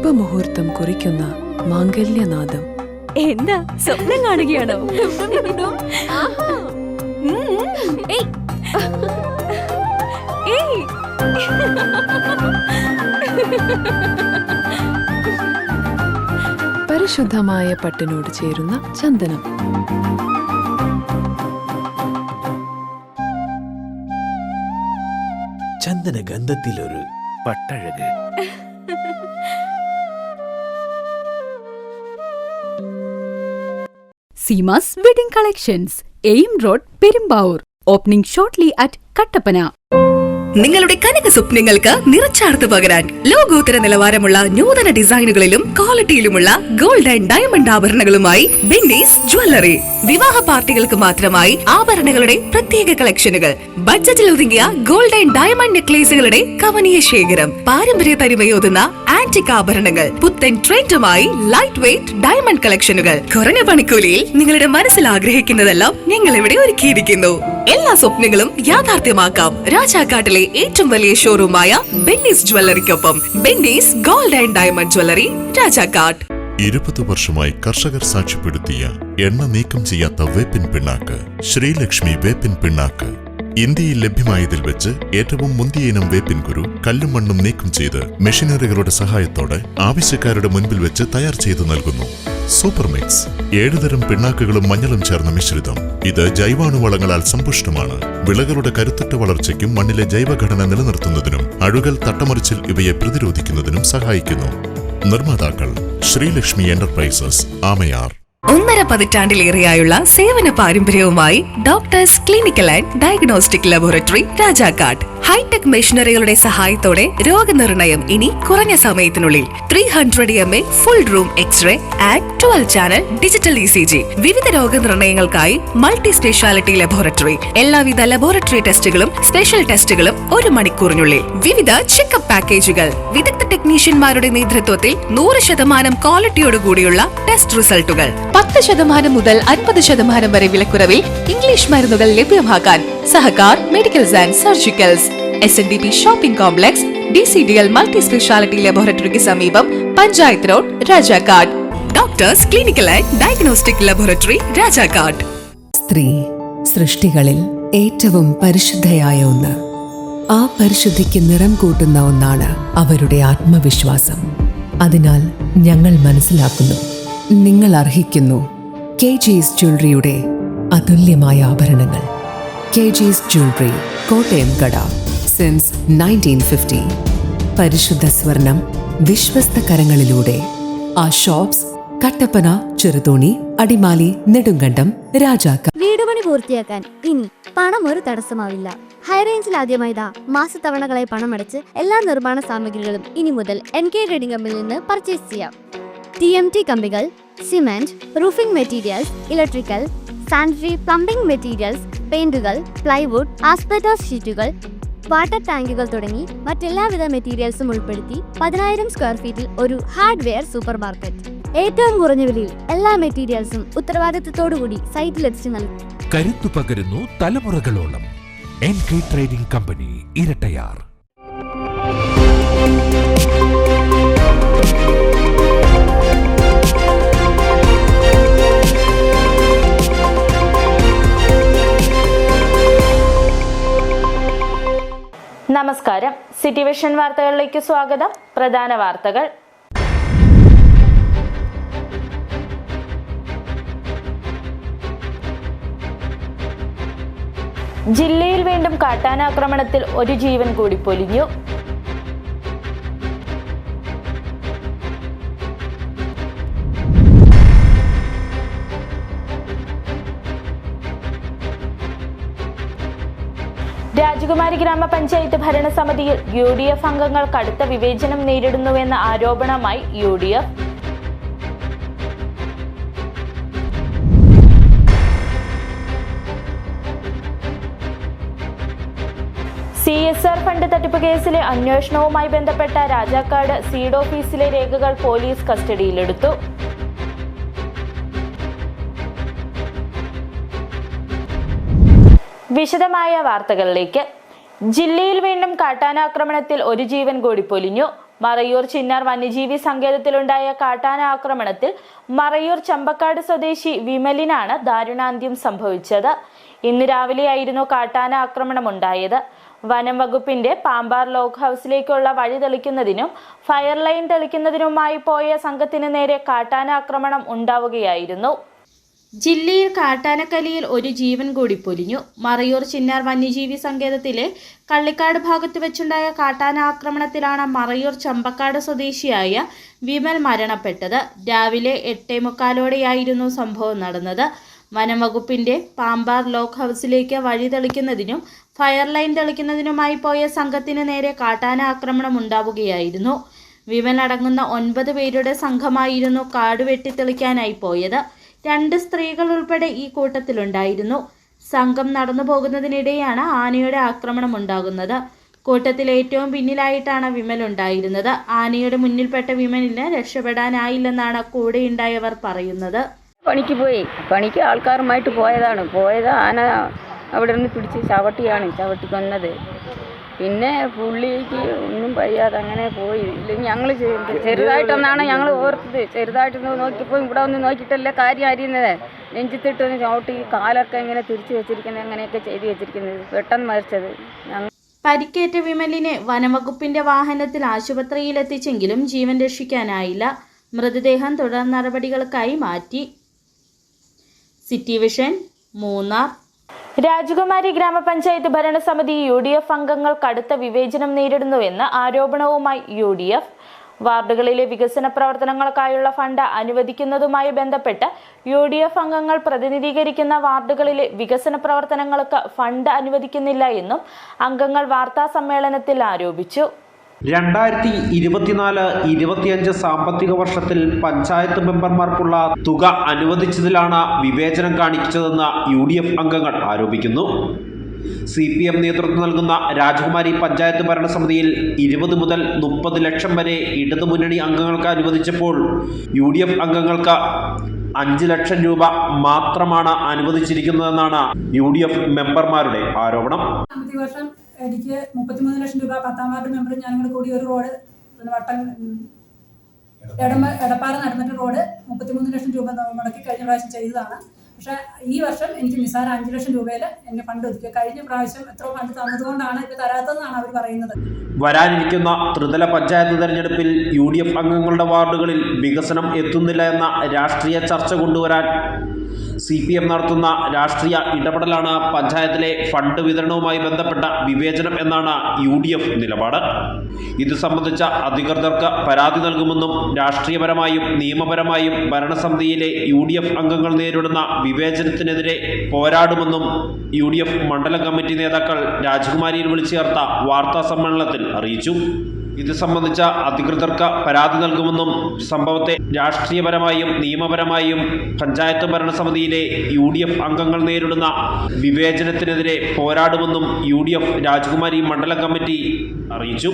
ശുഭമുഹൂർത്തം കുറിക്കുന്ന മാംഗല്യനാദം. എന്താ സ്വപ്നം കാണുകയാണോ? പരിശുദ്ധമായ പട്ടിനോട് ചേരുന്ന ചന്ദനം. ചന്ദന ഗന്ധത്തിലൊരു പട്ടഴക്. Seemas wedding collections, AM road, Perumbavoor. Opening shortly at Kattappana. നിങ്ങളുടെ കനക സ്വപ്നങ്ങൾക്ക് നിറച്ചാർത്ത് പകരാൻ ലോകോത്തര നിലവാരമുള്ള നൂതന ഡിസൈനുകളിലും ക്വാളിറ്റിയിലുമുള്ള ഗോൾഡ് ആൻഡ് ഡയമണ്ട് ആഭരണങ്ങളുമായി ബെന്നീസ് ജ്വല്ലറി. വിവാഹ പാർട്ടികൾക്ക് മാത്രമായി ആഭരണങ്ങളുടെ പ്രത്യേക കളക്ഷനുകൾ, ബഡ്ജറ്റിൽ ഒതുങ്ങിയ ഗോൾഡ് ആൻഡ് ഡയമണ്ട് നെക്ലേസുകളുടെ കവനീയ ശേഖരം, പാരമ്പര്യ തനിമയോതുന്ന ആന്റിക് ആഭരണങ്ങൾ, പുത്തൻ ട്രെൻഡുമായി ലൈറ്റ് വെയ്റ്റ് ഡയമണ്ട് കളക്ഷനുകൾ. കുറഞ്ഞ പണിക്കൂലിയിൽ നിങ്ങളുടെ മനസ്സിൽ ആഗ്രഹിക്കുന്നതെല്ലാം ഞങ്ങൾ ഇവിടെ ഒരുക്കിയിരിക്കുന്നു. എല്ലാ സ്വപ്നങ്ങളും യാഥാർത്ഥ്യമാക്കാം രാജാക്കാട്ടിലെ ഏറ്റവും വലിയ ഷോറൂമായ ബെന്നീസ് ജ്വല്ലറിക്കൊപ്പം. Benny's gold and diamond jewellery, Rajakkad. 20 വർഷമായി കർഷകർ സാക്ഷ്യപ്പെടുത്തിയ എണ്ണ നീക്കം ചെയ്യാത്ത വേപ്പിൻ പിണ്ണാക്ക് ശ്രീലക്ഷ്മി വേപ്പിൻ പിണ്ണാക്ക്. ഇന്ത്യയിൽ ലഭ്യമായതിൽ വെച്ച് ഏറ്റവും മുന്തിയ ഇനം വേപ്പിൻ കുരു കല്ലും മണ്ണും നീക്കം ചെയ്ത് മെഷീനറികളുടെ സഹായത്തോടെ ആവശ്യക്കാരുടെ മുൻപിൽ വെച്ച് തയ്യാർ ചെയ്തു നൽകുന്നു. സൂപ്പർ മിക്സ് 7 തരം പിണ്ണാക്കുകളും മഞ്ഞളും ചേർന്ന മിശ്രിതം. ഇത് ജൈവാണുവളങ്ങളാൽ സമ്പുഷ്ടമാണ്. വിളകളുടെ കരുത്തുറ്റ വളർച്ചയ്ക്കും മണ്ണിലെ ജൈവഘടന നിലനിർത്തുന്നതിനും അഴുകൽ, തട്ടമറിച്ചിൽ ഇവയെ പ്രതിരോധിക്കുന്നതിനും സഹായിക്കുന്നു. നിർമ്മാതാക്കൾ ശ്രീലക്ഷ്മി എന്റർപ്രൈസസ്, ആമയാർ. 1.5 പതിറ്റാണ്ടിലേറെയായുള്ള സേവന പാരമ്പര്യവുമായി doctors clinical and diagnostic laboratory, Rajakkad. Hi tech മെഷീനറികളുടെ സഹായത്തോടെ രോഗനിർണയം ഇനി കുറഞ്ഞ സമയത്തിനുള്ളിൽ. 300 ml full room x ray and 12 channel digital ECG. വിവിധ രോഗനിർണയങ്ങൾക്കായി മൾട്ടി സ്പെഷ്യാലിറ്റി ലബോറട്ടറി. എല്ലാവിധ ലബോറട്ടറി ടെസ്റ്റുകളും സ്പെഷ്യൽ ടെസ്റ്റുകളും 1 മണിക്കൂറിനുള്ളിൽ. വിവിധ ചെക്കപ്പ് പാക്കേജുകൾ. വിദഗ്ധ ടെക്നീഷ്യന്മാരുടെ നേതൃത്വത്തിൽ 100% ക്വാളിറ്റിയോടുകൂടിയുള്ള ടെസ്റ്റ് റിസൾട്ടുകൾ. 10% മുതൽ 50% വരെ വിലക്കുറവിൽ ഇംഗ്ലീഷ് മരുന്നുകൾ ലഭ്യമാക്കാൻ Sahakar medicals and surgicals, SNDP shopping complex, DCDL multi speciality ലബോറട്ടറിക്ക് സമീപം, panchayat road, Rajakkad. Doctors clinical and diagnostic laboratory, Rajakkad. സ്ത്രീ സൃഷ്ടികളിൽ ഏറ്റവും പരിശുദ്ധയായ ഒന്ന്. ആ പരിശുദ്ധിക്ക് നിറം കൂട്ടുന്ന ഒന്നാണ് അവരുടെ ആത്മവിശ്വാസം. അതിനാൽ ഞങ്ങൾ മനസ്സിലാക്കുന്നു, നിങ്ങൾ അർഹിക്കുന്നു KG's ജ്വല്ലറിയുടെ അതുല്യമായ ആഭരണങ്ങൾ. KG's ജ്വല്ലറി, കോട്ടയം കട, സിൻസ് 1950. പരിശുദ്ധ സ്വർണം വിശ്വസ്ത കരങ്ങളിലൂടെ. ആ ഷോപ്സ് കട്ടപ്പന, ചെറുതോണി, അടിമാലി, നെടുങ്കണ്ടം, രാജാക്കാട്. വീട് പണി പൂർത്തിയാക്കാൻ ഇനി പണം ഒരു തടസ്സമാവില്ല. ഹൈറേഞ്ചിൽ ആദ്യമായി മാസത്തവണകളായി പണമടച്ച് എല്ലാ നിർമ്മാണ സാമഗ്രികളും ഇനി മുതൽ NK ട്രേഡിംഗ് കമ്പനിയിൽ നിന്ന് പർച്ചേസ് ചെയ്യാം. TMT കമ്പികൾ, cement, roofing materials, electrical, sanitary, plumbing materials, പെയിന്റുകൾ, പ്ലൈവുഡ്, ആസ്പെറ്റോസ് ഷീറ്റുകൾ, വാട്ടർ ടാങ്കുകൾ തുടങ്ങി മറ്റെല്ലാവിധ മെറ്റീരിയൽസും ഉൾപ്പെടുത്തി 10,000 സ്ക്വയർ ഫീറ്റിൽ ഒരു ഹാർഡ്വെയർ സൂപ്പർ മാർക്കറ്റ്. ഏറ്റവും കുറഞ്ഞ വിലയിൽ എല്ലാ മെറ്റീരിയൽസും ഉത്തരവാദിത്തത്തോടുകൂടി സൈറ്റിലെത്തിച്ച് നൽകും. കരുത്തു പകരുന്നു തലമുറകളോളം. NK trading company, Irattayar. നമസ്കാരം. സിറ്റി വിഷൻ വാർത്തകളിലേക്ക് സ്വാഗതം. പ്രധാന വാർത്തകൾ. ജില്ലയിൽ വീണ്ടും കാട്ടാനാക്രമണത്തിൽ 1 ജീവൻ കൂടി പൊലിഞ്ഞു. രാജകുമാരി ഗ്രാമപഞ്ചായത്ത് ഭരണസമിതിയിൽ UDF അംഗങ്ങൾ കടുത്ത വിവേചനം നേരിടുന്നുവെന്ന ആരോപണമായി UDF. CSR ഫണ്ട് തട്ടിപ്പ് കേസിലെ അന്വേഷണവുമായി ബന്ധപ്പെട്ട രാജാക്കാട് സീഡ് ഓഫീസിലെ രേഖകൾ പോലീസ് കസ്റ്റഡിയിലെടുത്തു. വിശദമായ വാർത്തകളിലേക്ക്. ജില്ലയിൽ വീണ്ടും കാട്ടാനാക്രമണത്തിൽ 1 ജീവൻ കൂടി പൊലിഞ്ഞു. മറയൂർ ചിന്നാർ വന്യജീവി സങ്കേതത്തിലുണ്ടായ കാട്ടാന ആക്രമണത്തിൽ മറയൂർ ചമ്പക്കാട് സ്വദേശി വിമലിനാണ് ദാരുണാന്ത്യം സംഭവിച്ചത്. ഇന്ന് രാവിലെയായിരുന്നു കാട്ടാന ആക്രമണം ഉണ്ടായത്. വനം വകുപ്പിന്റെ പാമ്പാർ ലോഗ് ഹൌസിലേക്കുള്ള വഴി തെളിക്കുന്നതിനും ഫയർ ലൈൻ തെളിക്കുന്നതിനുമായി പോയ സംഘത്തിന് നേരെ കാട്ടാന ആക്രമണം ഉണ്ടാവുകയായിരുന്നു. ജില്ലയിൽ കാട്ടാനക്കലിയിൽ ഒരു ജീവൻ കൂടി പൊലിഞ്ഞു. മറയൂർ ചിന്നാർ വന്യജീവി സങ്കേതത്തിലെ കള്ളിക്കാട് ഭാഗത്ത് വെച്ചുണ്ടായ കാട്ടാന ആക്രമണത്തിലാണ് മറയൂർ ചമ്പക്കാട് സ്വദേശിയായ വിമൽ മരണപ്പെട്ടത്. രാവിലെ 8:45 സംഭവം നടന്നത്. വനം വകുപ്പിന്റെ പാമ്പാർ ലോഗ് ഹൌസിലേക്ക് വഴി തെളിക്കുന്നതിനും ഫയർ ലൈൻ തെളിക്കുന്നതിനുമായി പോയ സംഘത്തിന് നേരെ കാട്ടാന ആക്രമണം ഉണ്ടാവുകയായിരുന്നു. വിമൽ അടങ്ങുന്ന 9 പേരുടെ സംഘമായിരുന്നു കാട് വെട്ടിത്തെളിക്കാനായി പോയത്. 2 സ്ത്രീകൾ ഉൾപ്പെടെ ഈ കൂട്ടത്തിലുണ്ടായിരുന്നു. സംഘം നടന്നു പോകുന്നതിനിടെയാണ് ആനയുടെ ആക്രമണം ഉണ്ടാകുന്നത്. കൂട്ടത്തിൽ ഏറ്റവും പിന്നിലായിട്ടാണ് വിമൽ ഉണ്ടായിരുന്നത്. ആനയുടെ മുന്നിൽപ്പെട്ട വിമലിന് രക്ഷപ്പെടാനായില്ലെന്നാണ് കൂടെയുണ്ടായവർ പറയുന്നത്. പണിക്ക് ആൾക്കാരുമായിട്ട് പോയത് ആന അവിടെ നിന്ന് പിടിച്ച് ചവിട്ടി കൊന്നത്. പിന്നെ പുള്ളിക്ക് ഒന്നും വയ്യാതെ അങ്ങനെ പോയി. ഇല്ലെങ്കിൽ ഞങ്ങൾ ചെറുതായിട്ടൊന്നാണ് ഞങ്ങൾ ഓർത്തത്. ചെറുതായിട്ട് നോക്കിയപ്പോൾ ഇവിടെ ഒന്ന് നോക്കിയിട്ടല്ലേ കാര്യം അറിയുന്നത്. നെഞ്ചിത്തിട്ടൊന്ന് ചവിട്ടി കാലൊക്കെ ഇങ്ങനെ തിരിച്ചു വെച്ചിരിക്കുന്നത്, അങ്ങനെയൊക്കെ ചെയ്തു വെച്ചിരിക്കുന്നത്. പെട്ടെന്ന് മരിച്ചത്. പരിക്കേറ്റ വിമലിനെ വനംവകുപ്പിന്റെ വാഹനത്തിൽ ആശുപത്രിയിലെത്തിച്ചെങ്കിലും ജീവൻ രക്ഷിക്കാനായില്ല. മൃതദേഹം തുടർ നടപടികൾക്കായി മാറ്റി. City vision, Munnar. രാജകുമാരി ഗ്രാമപഞ്ചായത്ത് ഭരണസമിതി UDF അംഗങ്ങൾ കടുത്ത വിവേചനം നേരിടുന്നുവെന്ന് ആരോപണവുമായി UDF. വാർഡുകളിലെ വികസന പ്രവർത്തനങ്ങൾക്കായുള്ള ഫണ്ട് അനുവദിക്കുന്നതുമായി ബന്ധപ്പെട്ട് UDF അംഗങ്ങൾ പ്രതിനിധീകരിക്കുന്ന വാർഡുകളിലെ വികസന പ്രവർത്തനങ്ങൾക്ക് ഫണ്ട് അനുവദിക്കുന്നില്ല എന്നും അംഗങ്ങൾ വാർത്താ സമ്മേളനത്തിൽ ആരോപിച്ചു. 2024-25 സാമ്പത്തിക വർഷത്തിൽ പഞ്ചായത്ത് മെമ്പർമാർക്കുള്ള തുക അനുവദിച്ചതിലാണ് വിവേചനം കാണിച്ചതെന്ന് UDF അംഗങ്ങൾ ആരോപിക്കുന്നു. CPM നേതൃത്വം നൽകുന്ന രാജകുമാരി പഞ്ചായത്ത് ഭരണസമിതിയിൽ 20 മുതൽ 30 ലക്ഷം വരെ ഇടതുമുന്നണി അംഗങ്ങൾക്ക് അനുവദിച്ചപ്പോൾ UDF അംഗങ്ങൾക്ക് 5 ലക്ഷം രൂപ മാത്രമാണ് അനുവദിച്ചിരിക്കുന്നതെന്നാണ് UDF മെമ്പർമാരുടെ ആരോപണം. എനിക്ക് 33 ലക്ഷം രൂപ 10ാം വാർഡ് മെമ്പർ ഞാനും കൂടി കൂടി ഒരു റോഡ് എടപ്പാറ നടന്നിട്ട് റോഡ് 33 ലക്ഷം രൂപ മുടക്കി കഴിഞ്ഞ പ്രാവശ്യം ചെയ്തതാണ്. പക്ഷേ ഈ വർഷം എനിക്ക് നിസ്സാര 5 ലക്ഷം രൂപയിൽ എൻ്റെ ഫണ്ട് ഒതുക്കുക. കഴിഞ്ഞ പ്രാവശ്യം എത്ര ഫണ്ട് തന്നതുകൊണ്ടാണ് ഇപ്പോൾ തരാത്തതെന്നാണ് അവർ പറയുന്നത്. വരാനിരിക്കുന്ന ത്രിതല പഞ്ചായത്ത് തെരഞ്ഞെടുപ്പിൽ UDF അംഗങ്ങളുടെ വാർഡുകളിൽ വികസനം എത്തുന്നില്ല എന്ന രാഷ്ട്രീയ ചർച്ച കൊണ്ടുവരാൻ CPM നടത്തുന്ന രാഷ്ട്രീയ ഇടപെടലാണ് പഞ്ചായത്തിലെ ഫണ്ട് വിതരണവുമായി ബന്ധപ്പെട്ട വിവേചനം എന്നാണ് UDF നിലപാട്. ഇത് സംബന്ധിച്ച അധികൃതർക്ക് പരാതി നൽകുമെന്നും രാഷ്ട്രീയപരമായും നിയമപരമായും ഭരണസമിതിയിലെ UDF അംഗങ്ങൾ നേരിടുന്ന വിവേചനത്തിനെതിരെ പോരാടുമെന്നും UDF മണ്ഡലം കമ്മിറ്റി നേതാക്കൾ രാജകുമാരിയിൽ വിളിച്ചു ചേർത്ത വാർത്താ സമ്മേളനത്തിൽ അറിയിച്ചു. ഇത് സംബന്ധിച്ച അധികൃതർക്ക് പരാതി നൽകുമെന്നും സംഭവത്തെ രാഷ്ട്രീയപരമായും നിയമപരമായും പഞ്ചായത്ത് ഭരണസമിതിയിലെ UDF അംഗങ്ങൾ നേരിടുന്ന വിവേചനത്തിനെതിരെ പോരാടുമെന്നും UDF രാജകുമാരി മണ്ഡലം കമ്മിറ്റി അറിയിച്ചു.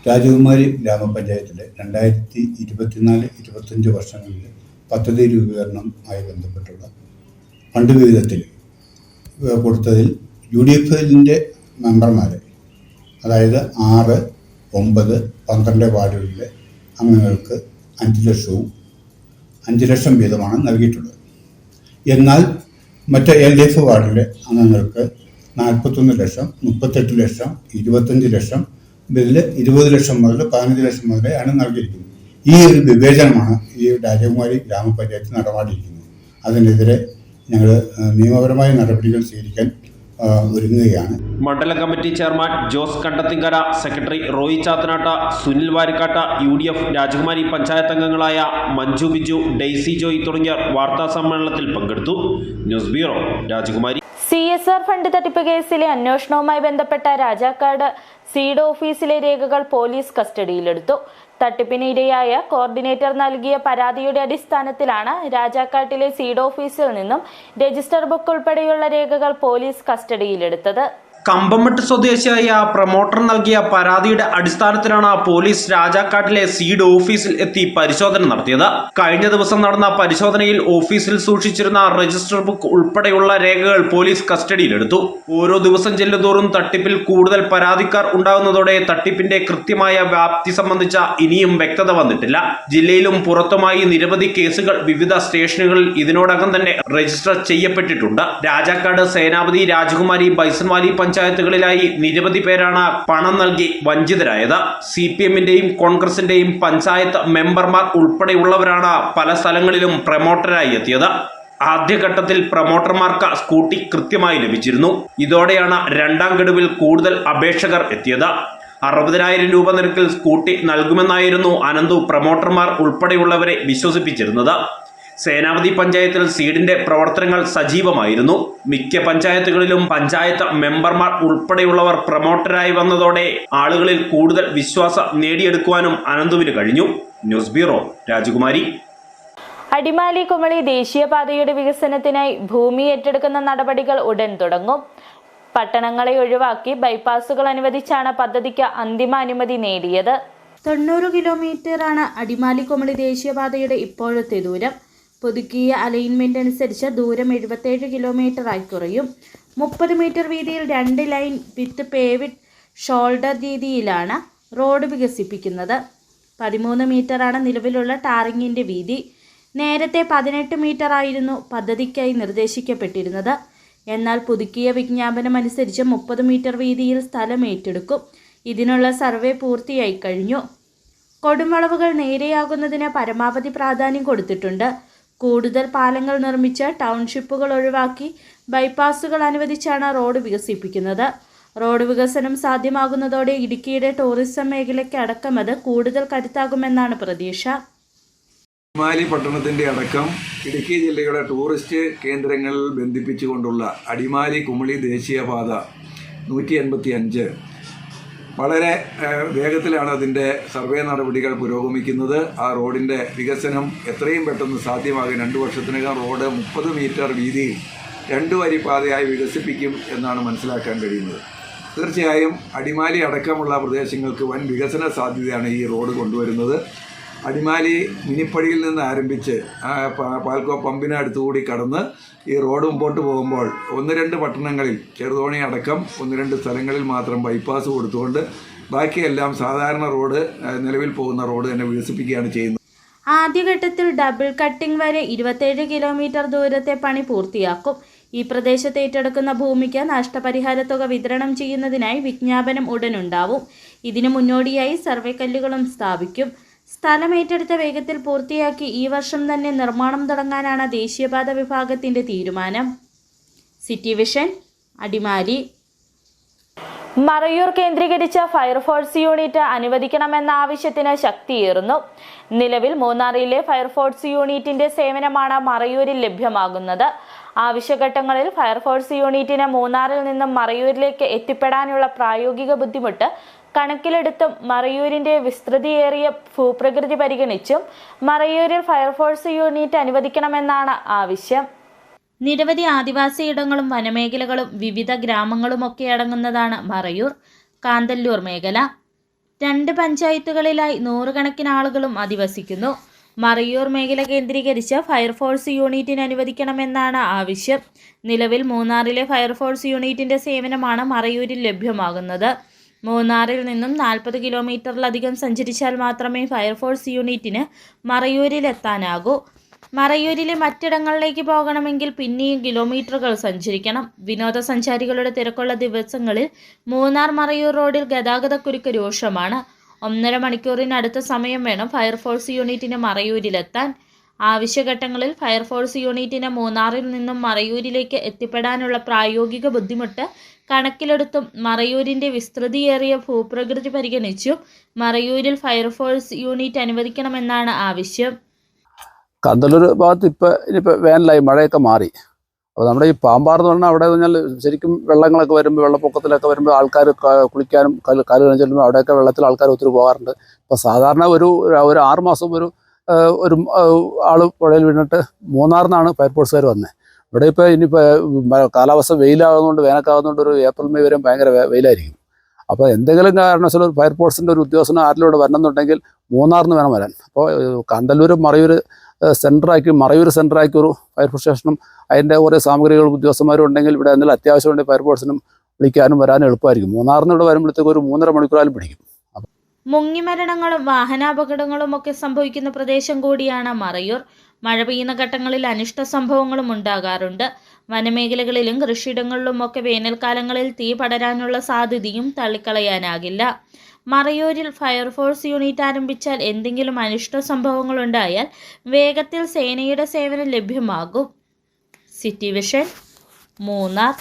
രാജകുമാരി ഗ്രാമപഞ്ചായത്തിലെ 2024-25 വർഷങ്ങളിൽ പദ്ധതി രൂപീകരണവുമായി ബന്ധപ്പെട്ടുള്ള ഫണ്ട് വിഹിതത്തിൽ കൊടുത്തതിൽ UDFിൻ്റെ മെമ്പർമാരെ, അതായത് 6, 9, 12 വാർഡുകളിലെ അംഗങ്ങൾക്ക് 5 ലക്ഷവും 5 ലക്ഷം വീതമാണ് നൽകിയിട്ടുള്ളത്. എന്നാൽ മറ്റ് LDF വാർഡിലെ അംഗങ്ങൾക്ക് 41 ലക്ഷം, 38 ലക്ഷം, 25 ലക്ഷം, ഇതിൽ 20 ലക്ഷം മുതൽ 15 ലക്ഷം മുതലാണ് നൽകിയിരിക്കുന്നത്. ഈ ഒരു വിവേചനമാണ് ഈ രാജകുമാരി ഗ്രാമപഞ്ചായത്ത് നടപാടിയിരിക്കുന്നത്. അതിനെതിരെ ഞങ്ങൾ നിയമപരമായ നടപടികൾ സ്വീകരിക്കാൻ ഒരുങ്ങുകയാണ്. മണ്ഡലം committee chairman Jose Kandathinkara, secretary Roy Chathanatta, Sunil Varikkatta, UDF Rajakumari panchayat അംഗങ്ങളായ മഞ്ജു ബിജു, ഡെയ്സി ജോയ് തുടങ്ങിയവർ വാർത്താ സമ്മേളനത്തിൽ പങ്കെടുത്തു. ന്യൂസ് ബ്യൂറോ, രാജകുമാരി. CSR ഫണ്ട് തട്ടിപ്പ് കേസിലെ അന്വേഷണവുമായി ബന്ധപ്പെട്ട രാജാക്കാട് സീഡ് ഓഫീസിലെ രേഖകൾ പോലീസ് കസ്റ്റഡിയിലെടുത്തു. തട്ടിപ്പിന് ഇരയായ കോർഡിനേറ്റർ നൽകിയ പരാതിയുടെ അടിസ്ഥാനത്തിലാണ് രാജാക്കാട്ടിലെ സീഡ് ഓഫീസിൽ നിന്നും രജിസ്റ്റർ ബുക്ക് ഉൾപ്പെടെയുള്ള രേഖകൾ പോലീസ് കസ്റ്റഡിയിലെടുത്തത്. കമ്പംമെട്ട് സ്വദേശിയായ പ്രൊമോട്ടർ നൽകിയ പരാതിയുടെ അടിസ്ഥാനത്തിലാണ് പോലീസ് രാജാക്കാട്ടിലെ സീഡ് ഓഫീസിൽ എത്തി പരിശോധന നടത്തിയത്. കഴിഞ്ഞ ദിവസം നടന്ന പരിശോധനയിൽ ഓഫീസിൽ സൂക്ഷിച്ചിരുന്ന രജിസ്റ്റർ ബുക്ക് ഉൾപ്പെടെയുള്ള രേഖകൾ പോലീസ് കസ്റ്റഡിയിലെടുത്തു. ഓരോ ദിവസം ചെല്ലുന്തോറും തട്ടിപ്പിൽ കൂടുതൽ പരാതിക്കാർ ഉണ്ടാകുന്നതോടെ തട്ടിപ്പിന്റെ കൃത്യമായ വ്യാപ്തി സംബന്ധിച്ച ഇനിയും വ്യക്തത വന്നിട്ടില്ല. ജില്ലയിലും പുറത്തുമായി നിരവധി കേസുകൾ വിവിധ സ്റ്റേഷനുകളിൽ ഇതിനോടകം തന്നെ രജിസ്റ്റർ ചെയ്യപ്പെട്ടിട്ടുണ്ട്. രാജാക്കാട്, സേനാപതി, രാജകുമാരി, ബൈസൺവാലി പഞ്ചായത്തുകളിലായി നിരവധി പേരാണ് പണം നൽകി വഞ്ചിതരായത്. CPM-ന്റെയും കോൺഗ്രസിന്റെയും പഞ്ചായത്ത് മെമ്പർമാർ ഉൾപ്പെടെയുള്ളവരാണ് പല സ്ഥലങ്ങളിലും പ്രൊമോട്ടറായി എത്തിയത്. ആദ്യഘട്ടത്തിൽ പ്രൊമോട്ടർമാർക്ക് സ്കൂട്ടി കൃത്യമായി ലഭിച്ചിരുന്നു. ഇതോടെയാണ് രണ്ടാം ഗഡുവിൽ കൂടുതൽ അപേക്ഷകർ എത്തിയത്. 60,000 രൂപ നിരക്കിൽ സ്കൂട്ടി നൽകുമെന്നായിരുന്നു അനന്തു പ്രൊമോട്ടർമാർ ഉൾപ്പെടെയുള്ളവരെ വിശ്വസിപ്പിച്ചിരുന്നത്. സേനാപതി പഞ്ചായത്തിൽ സീഡിന്റെ പ്രവർത്തനങ്ങൾ സജീവമായിരുന്നു. മിക്ക പഞ്ചായത്തുകളിലും പഞ്ചായത്ത് മെമ്പർമാർ ഉൾപ്പെടെയുള്ളവർ പ്രൊമോട്ടറായി വന്നതോടെ ആളുകളിൽ കൂടുതൽ വിശ്വാസം നേടിയെടുക്കുവാനും അനന്തുവിന് കഴിഞ്ഞു. ന്യൂസ് ബ്യൂറോ, രാജകുമാരി. അടിമാലി കുമളി ദേശീയപാതയുടെ വികസനത്തിനായി ഭൂമി ഏറ്റെടുക്കുന്ന നടപടികൾ ഉടൻ തുടങ്ങും. പട്ടണങ്ങളെ ഒഴിവാക്കി ബൈപ്പാസുകൾ അനുവദിച്ചാണ് പദ്ധതിക്ക് അന്തിമ അനുമതി നേടിയത്. 90 കിലോമീറ്ററാണ് അടിമാലി കുമളി ദേശീയപാതയുടെ ഇപ്പോഴത്തെ ദൂരം. പുതുക്കിയ അലൈൻമെന്റ് അനുസരിച്ച് ദൂരം 77 കിലോമീറ്ററായി കുറയും. 30 മീറ്റർ വീതിയിൽ 2 ലൈൻ വിത്ത് പേവിഡ് ഷോൾഡർ രീതിയിലാണ് റോഡ് വികസിപ്പിക്കുന്നത്. 13 മീറ്ററാണ് നിലവിലുള്ള ടാറിങ്ങിൻ്റെ വീതി. നേരത്തെ 18 മീറ്റർ ആയിരുന്നു പദ്ധതിക്കായി നിർദ്ദേശിക്കപ്പെട്ടിരുന്നത്. എന്നാൽ പുതുക്കിയ വിജ്ഞാപനം അനുസരിച്ച് 30 മീറ്റർ വീതിയിൽ സ്ഥലം ഏറ്റെടുക്കും. ഇതിനുള്ള സർവേ പൂർത്തിയായി കഴിഞ്ഞു. കൊടുംവളവുകൾ നേരെയാകുന്നതിന് പരമാവധി പ്രാധാന്യം കൊടുത്തിട്ടുണ്ട്. കൂടുതൽ പാലങ്ങൾ നിർമ്മിച്ച് ടൗൺഷിപ്പുകൾ ഒഴിവാക്കി ബൈപ്പാസുകൾ അനുവദിച്ചാണ് റോഡ് വികസിപ്പിക്കുന്നത്. റോഡ് വികസനം സാധ്യമാകുന്നതോടെ ഇടുക്കിയുടെ ടൂറിസം മേഖലയ്ക്ക് അടക്കം അത് കൂടുതൽ കരുത്താകുമെന്നാണ് പ്രതീക്ഷ. അടിമാലി പട്ടണത്തിൻ്റെ അടക്കം ഇടുക്കി ജില്ലയുടെ ടൂറിസ്റ്റ് കേന്ദ്രങ്ങളിൽ ബന്ധിപ്പിച്ചുകൊണ്ടുള്ള അടിമാലി കുമളി ദേശീയപാത 185 വളരെ വേഗത്തിലാണ് അതിൻ്റെ സർവേ നടപടികൾ പുരോഗമിക്കുന്നത്. ആ റോഡിൻ്റെ വികസനം എത്രയും പെട്ടെന്ന് സാധ്യമാകും. 2 വർഷത്തിനകം റോഡ് 30 മീറ്റർ വീതിയിൽ 2 വരിപ്പാതയായി വികസിപ്പിക്കും എന്നാണ് മനസ്സിലാക്കാൻ കഴിയുന്നത്. തീർച്ചയായും അടിമാലി അടക്കമുള്ള പ്രദേശങ്ങൾക്ക് വൻ വികസന സാധ്യതയാണ് ഈ റോഡ് കൊണ്ടുവരുന്നത്. അടിമാലി മിനിപ്പടിയിൽ നിന്ന് ആരംഭിച്ച് പാൽക്കോ പമ്പിന് അടുത്തുകൂടി കടന്ന് ഈ റോഡ് മുമ്പോട്ട് പോകുമ്പോൾ 1-2 പട്ടണങ്ങളിൽ, ചെറുതോണി അടക്കം 1-2 സ്ഥലങ്ങളിൽ മാത്രം ബൈപ്പാസ് കൊടുത്തുകൊണ്ട് ബാക്കിയെല്ലാം സാധാരണ റോഡ്, നിലവിൽ പോകുന്ന റോഡ് തന്നെ വികസിപ്പിക്കുകയാണ് ചെയ്യുന്നത്. ആദ്യഘട്ടത്തിൽ ഡബിൾ കട്ടിംഗ് വരെ 27 കിലോമീറ്റർ ദൂരത്തെ പണി പൂർത്തിയാക്കും. ഈ പ്രദേശത്ത് ഏറ്റെടുക്കുന്ന ഭൂമിക്ക് നഷ്ടപരിഹാര തുക വിതരണം ചെയ്യുന്നതിനായി വിജ്ഞാപനം ഉടനുണ്ടാവും. ഇതിനു മുന്നോടിയായി സർവേ കല്ലുകളും സ്ഥാപിക്കും. സ്ഥലം ഏറ്റെടുത്ത വേഗത്തിൽ പൂർത്തിയാക്കി ഈ വർഷം തന്നെ നിർമ്മാണം തുടങ്ങാനാണ് ദേശീയപാത വിഭാഗത്തിന്റെ തീരുമാനം. City vision, Adimali. മറയൂർ കേന്ദ്രീകരിച്ച ഫയർഫോഴ്സ് യൂണിറ്റ് അനുവദിക്കണമെന്ന ആവശ്യത്തിന് ശക്തിയേറുന്നു. നിലവിൽ മൂന്നാറിലെ ഫയർഫോഴ്സ് യൂണിറ്റിന്റെ സേവനമാണ് മറയൂരിൽ ലഭ്യമാകുന്നത്. ആവശ്യഘട്ടങ്ങളിൽ ഫയർഫോഴ്സ് യൂണിറ്റിന് മൂന്നാറിൽ നിന്നും മറയൂരിലേക്ക് എത്തിപ്പെടാനുള്ള പ്രായോഗിക ബുദ്ധിമുട്ട് കണക്കിലെടുത്തും മറയൂരിന്റെ വിസ്തൃതിയേറിയ ഭൂപ്രകൃതി പരിഗണിച്ചും മറയൂരിൽ ഫയർഫോഴ്സ് യൂണിറ്റ് അനുവദിക്കണമെന്നാണ് ആവശ്യം. നിരവധി ആദിവാസി ഇടങ്ങളും വനമേഖലകളും വിവിധ ഗ്രാമങ്ങളുമൊക്കെ അടങ്ങുന്നതാണ് മറയൂർ. കാന്തല്ലൂർ മേഖല 2 പഞ്ചായത്തുകളിലായി 100 കണക്കിന് ആളുകളും അധിവസിക്കുന്നു. മറയൂർ മേഖല കേന്ദ്രീകരിച്ച് ഫയർഫോഴ്സ് യൂണിറ്റിന് അനുവദിക്കണമെന്നാണ് ആവശ്യം. നിലവിൽ മൂന്നാറിലെ ഫയർഫോഴ്സ് യൂണിറ്റിന്റെ സേവനമാണ് മറയൂരിൽ ലഭ്യമാകുന്നത്. മൂന്നാറിൽ നിന്നും 40 കിലോമീറ്ററിലധികം സഞ്ചരിച്ചാൽ മാത്രമേ ഫയർഫോഴ്സ് യൂണിറ്റിന് മറയൂരിലെത്താനാകൂ. മറയൂരിലെ മറ്റിടങ്ങളിലേക്ക് പോകണമെങ്കിൽ പിന്നെയും കിലോമീറ്ററുകൾ സഞ്ചരിക്കണം. വിനോദസഞ്ചാരികളുടെ തിരക്കുള്ള ദിവസങ്ങളിൽ മൂന്നാർ മറയൂർ റോഡിൽ ഗതാഗതക്കുരുക്ക് രൂക്ഷമാണ്. 1.5 മണിക്കൂറിനടുത്ത സമയം വേണം ഫയർഫോഴ്സ് യൂണിറ്റിന് മറയൂരിലെത്താൻ. ആവശ്യഘട്ടങ്ങളിൽ ഫയർഫോഴ്സ് യൂണിറ്റിന് മൂന്നാറിൽ നിന്നും മറയൂരിലേക്ക് എത്തിപ്പെടാനുള്ള പ്രായോഗിക ബുദ്ധിമുട്ട് കണക്കിലെടുത്തും മറയൂരിന്റെ വിസ്തൃതിയേറിയ ഭൂപ്രകൃതി പരിഗണിച്ചും മറയൂരിൽ ഫയർഫോഴ്സ് യൂണിറ്റ് അനുവദിക്കണമെന്നാണ് ആവശ്യം. കാന്തല്ലൂർ ഭാഗത്ത് ഇനിയിപ്പോൾ വേനലായി, മഴയൊക്കെ മാറി. അപ്പോൾ നമ്മുടെ ഈ പാമ്പാർ എന്ന് പറഞ്ഞാൽ അവിടെ പറഞ്ഞാൽ ശരിക്കും വെള്ളങ്ങളൊക്കെ വരുമ്പോൾ, വെള്ളപ്പൊക്കത്തിലൊക്കെ വരുമ്പോൾ ആൾക്കാർ കുളിക്കാനും കാല് കഴുകാൻ ചെല്ലുമ്പോൾ അവിടെയൊക്കെ വെള്ളത്തിൽ ആൾക്കാർ ഒത്തിരി പോകാറുണ്ട്. അപ്പോൾ സാധാരണ ഒരു 6 മാസം ഒരു ആൾ പുഴയിൽ വീണിട്ട് മൂന്നാറിൽ നിന്നാണ് ഫയർഫോഴ്സുകാർ വന്നത്. ഇവിടെ ഇപ്പോൾ ഇനിയിപ്പോൾ കാലാവസ്ഥ വെയിലാകുന്നതുകൊണ്ട് വേനൽക്കാകുന്നതുകൊണ്ട് ഒരു ഏപ്രിൽ മെയ് വരെ ഭയങ്കര വെയിലായിരിക്കും. അപ്പോൾ എന്തെങ്കിലും കാരണവശാൽ ഒരു ഫയർഫോഴ്സിൻ്റെ ഒരു ഉദ്യോഗസ്ഥനോ ആരിലൂടെ വരണമെന്നുണ്ടെങ്കിൽ മൂന്നാറിന് വേണം വരാൻ. അപ്പോൾ കാന്തല്ലൂർ മറയൂർ സെൻറ്ററാക്കി ഒരു ഫയർഫോഴ്സ് സ്റ്റേഷനും അതിൻ്റെ കുറേ സാമഗ്രികളും ഉദ്യോഗസ്ഥന്മാരും ഉണ്ടെങ്കിൽ ഇവിടെ എന്തെങ്കിലും അത്യാവശ്യമുണ്ടെങ്കിൽ ഫയർഫോഴ്സിനും വിളിക്കാനും വരാനും എളുപ്പമായിരിക്കും. മൂന്നാറിന് ഇവിടെ വരുമ്പോഴത്തേക്ക് ഒരു 3.5 മണിക്കൂറാലും പിടിക്കും. മുങ്ങിമരണങ്ങളും വാഹനാപകടങ്ങളും ഒക്കെ സംഭവിക്കുന്ന പ്രദേശം കൂടിയാണ് മറയൂർ. മഴ പെയ്യുന്ന ഘട്ടങ്ങളിൽ അനിഷ്ട സംഭവങ്ങളും ഉണ്ടാകാറുണ്ട്. വനമേഖലകളിലും കൃഷിയിടങ്ങളിലും ഒക്കെ വേനൽക്കാലങ്ങളിൽ തീ പടരാനുള്ള സാധ്യതയും തള്ളിക്കളയാനാകില്ല. മറയൂരിൽ ഫയർഫോഴ്സ് യൂണിറ്റ് ആരംഭിച്ചാൽ എന്തെങ്കിലും അനിഷ്ട സംഭവങ്ങളുണ്ടായാൽ വേഗത്തിൽ സേനയുടെ സേവനം ലഭ്യമാകും. City vision, Munnar.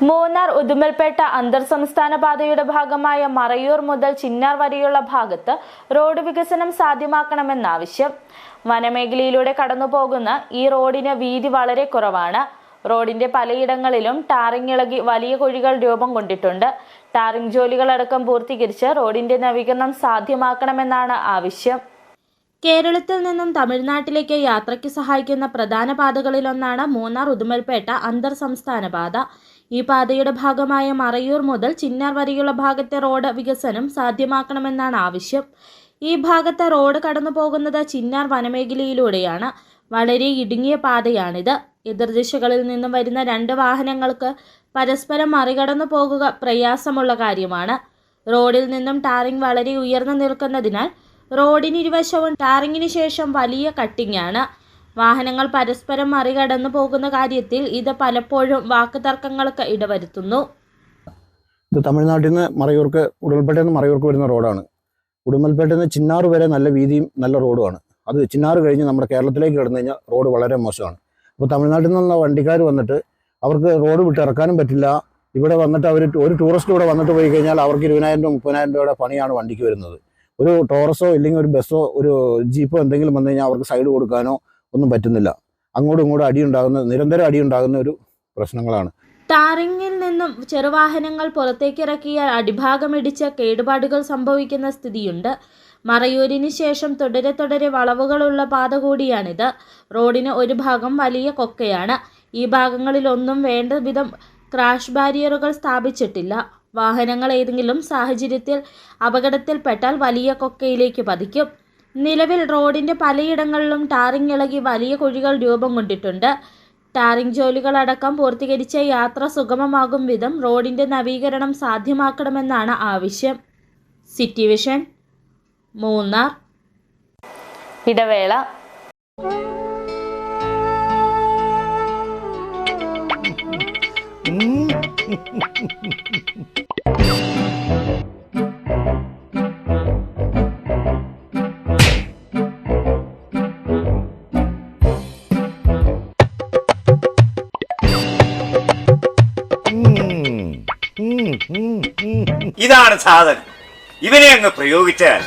മൂന്നാർ ഉദുമൽപേട്ട അന്തർ സംസ്ഥാന പാതയുടെ ഭാഗമായ മറയൂർ മുതൽ ചിന്നാർ വരെയുള്ള ഭാഗത്ത് റോഡ് വികസനം സാധ്യമാക്കണമെന്നാവശ്യം. വനമേഖലയിലൂടെ കടന്നുപോകുന്ന ഈ റോഡിന് വീതി വളരെ കുറവാണ്. റോഡിന്റെ പലയിടങ്ങളിലും ടാറിംഗ് ഇളകി വലിയ കുഴികൾ രൂപം കൊണ്ടിട്ടുണ്ട്. ടാറിംഗ് ജോലികളടക്കം പൂർത്തീകരിച്ച് റോഡിന്റെ നവീകരണം സാധ്യമാക്കണമെന്നാണ് ആവശ്യം. കേരളത്തിൽ നിന്നും തമിഴ്നാട്ടിലേക്ക് യാത്രയ്ക്ക് സഹായിക്കുന്ന പ്രധാന പാതകളിലൊന്നാണ് മൂന്നാർ ഉദുമൽപേട്ട അന്തർ സംസ്ഥാന പാത. ഈ പാതയുടെ ഭാഗമായ മറയൂർ മുതൽ ചിന്നാർ വരെയുള്ള ഭാഗത്തെ റോഡ് വികസനം സാധ്യമാക്കണമെന്നാണ് ആവശ്യം. ഈ ഭാഗത്തെ റോഡ് കടന്നു പോകുന്നത് ചിന്നാർ വനമേഖലയിലൂടെയാണ്. വളരെ ഇടുങ്ങിയ പാതയാണിത്. എതിർദിശകളിൽ നിന്നും വരുന്ന 2 വാഹനങ്ങൾക്ക് പരസ്പരം മറികടന്നു പോകുക പ്രയാസമുള്ള കാര്യമാണ്. റോഡിൽ നിന്നും ടാറിംഗ് വളരെ ഉയർന്നു നിൽക്കുന്നതിനാൽ റോഡിന് ഇരുവശവും ടാറിങ്ങിന് ശേഷം വലിയ കട്ടിങ്ങാണ്. വാഹനങ്ങൾ പരസ്പരം മറികടന്നു പോകുന്ന കാര്യത്തിൽ ഇത് പലപ്പോഴും വാക്കുതർക്കങ്ങൾക്ക് ഇടവരുത്തുന്നു. ഇത് തമിഴ്നാട്ടിൽ നിന്ന് മറയൂർക്ക്, ഉടുമൽപേട്ടയിൽ നിന്ന് മറയൂർക്ക് വരുന്ന റോഡാണ്. ഉടുമൽപേട്ടയിൽ നിന്ന് ചിന്നാർ വരെ നല്ല വീതിയും നല്ല റോഡുമാണ്. അത് ചിന്നാർ കഴിഞ്ഞ് നമ്മുടെ കേരളത്തിലേക്ക് കിടന്നു കഴിഞ്ഞാൽ റോഡ് വളരെ മോശമാണ്. അപ്പോൾ തമിഴ്നാട്ടിൽ നിന്നുള്ള വണ്ടിക്കാർ വന്നിട്ട് അവർക്ക് റോഡ് വിട്ട് ഇറക്കാനും പറ്റില്ല. ഇവിടെ വന്നിട്ട് ഒരു ടൂറിസ്റ്റ് ഇവിടെ വന്നിട്ട് പോയി കഴിഞ്ഞാൽ അവർക്ക് 20,000 30,000 രൂപയുടെ പണിയാണ് വണ്ടിക്ക് വരുന്നത്. ഒരു ടോറസോ ഇല്ലെങ്കിൽ ഒരു ബസ്സോ ഒരു ജീപ്പോ എന്തെങ്കിലും വന്നു കഴിഞ്ഞാൽ അവർക്ക് സൈഡ് കൊടുക്കാനോ ഒന്നും പറ്റുന്നില്ല. അങ്ങോട്ടും ഇങ്ങോട്ടും നിരന്തരം അടിയുണ്ടാകുന്ന ഒരു പ്രശ്നങ്ങളാണ്. ടാറിങ്ങിൽ നിന്നും ചെറുവാഹനങ്ങൾ പുറത്തേക്കിറക്കിയാൽ അടിഭാഗം ഇടിച്ച് കേടുപാടുകൾ സംഭവിക്കുന്ന സ്ഥിതിയുണ്ട്. മറയൂരിന് ശേഷം തുടരെ വളവുകളുള്ള പാത കൂടിയാണിത്. റോഡിന് ഒരു ഭാഗം വലിയ കൊക്കയാണ്. ഈ ഭാഗങ്ങളിലൊന്നും വേണ്ട വിധം ക്രാഷ് ബാരിയറുകൾ സ്ഥാപിച്ചിട്ടില്ല. വാഹനങ്ങൾ ഏതെങ്കിലും സാഹചര്യത്തിൽ അപകടത്തിൽപ്പെട്ടാൽ വലിയ കൊക്കയിലേക്ക് പതിക്കും. നിലവിൽ റോഡിൻ്റെ പലയിടങ്ങളിലും ടാറിംഗ് ഇളകി വലിയ കുഴികൾ രൂപം കൊണ്ടിട്ടുണ്ട്. ടാറിംഗ് ജോലികളടക്കം പൂർത്തീകരിച്ച് യാത്ര സുഗമമാകും വിധം റോഡിൻ്റെ നവീകരണം സാധ്യമാക്കണമെന്നാണ് ആവശ്യം. City vision, Munnar. ഇടവേള. ഇതാണ് സാധനം. ഇവനെ അങ്ങ് പ്രയോഗിച്ചാൽ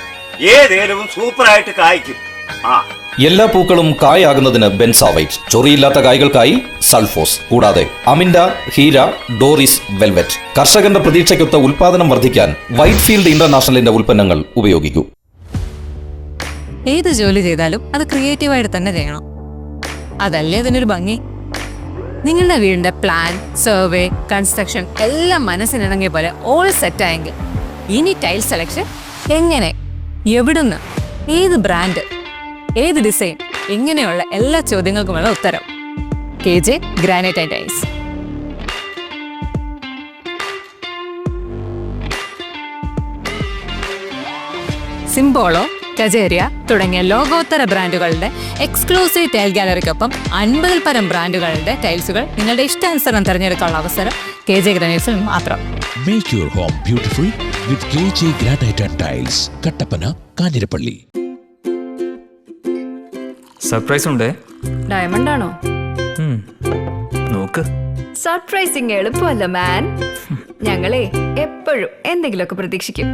ഏതേലവും സൂപ്പറായിട്ട് കായ്ക്കും. എല്ലാ പൂക്കളും കായാകുന്നതിന് ബെൻസാവൈറ്റ്, ചൊറിയില്ലാത്ത കായ്കൾക്കായി സൾഫോസ്, കൂടാതെ അമിൻഡ, ഹീര, ഡോറിസ്, വെൽവെറ്റ്. കർഷകന്റെ പ്രതീക്ഷയ്ക്കൊത്ത ഉൽപാദനം വർദ്ധിക്കാൻ വൈറ്റ്ഫീൽഡ് ഇന്റർനാഷണലിന്റെ ഉൽപ്പന്നങ്ങൾ ഉപയോഗിക്കൂ. ഏത് ജോലി ചെയ്താലും അത് ക്രിയേറ്റീവായിട്ട് തന്നെ ചെയ്യണം. അതല്ലേ അതിനൊരു ഭംഗി. നിങ്ങളുടെ വീടിന്റെ പ്ലാൻ, സർവേ, കൺസ്ട്രക്ഷൻ എല്ലാം മനസ്സിനിണങ്ങിയ പോലെ ഓൾ സെറ്റായെങ്കിൽ ഇനി ടൈൽ സെലക്ഷൻ എങ്ങനെ, എവിടുന്ന്, ഏത് ബ്രാൻഡ്, ഏത് ഡിസൈൻ, ഇങ്ങനെയുള്ള എല്ലാ ചോദ്യങ്ങൾക്കുമുള്ള ഉത്തരം KJ granite and tiles. Simpolo, Kajaria തുടങ്ങിയ ലോകോത്തര ബ്രാൻഡുകളുടെ എക്സ്ക്ലൂസീവ് ടൈൽ ഗാലറിക്കൊപ്പം 50-ൽ പരം ബ്രാൻഡുകളുടെ ടൈൽസുകൾ നിങ്ങളുടെ ഇഷ്ടാനുസരണം തിരഞ്ഞെടുക്കാനുള്ള അവസരം KJ ഗ്രാനൈറ്റ്സിൽ മാത്രം. Make your home beautiful with KJ Granite and Tiles, Kattappana, Kanjirappally. Surprise ഉണ്ട്. ഡയമണ്ട് ആണോ? നോക്ക്. സർപ്രൈസിങ് എളുപ്പമല്ല മാൻ. ഞങ്ങളെ എപ്പോഴും എന്തെങ്കിലുമൊക്കെ പ്രതീക്ഷിക്കും.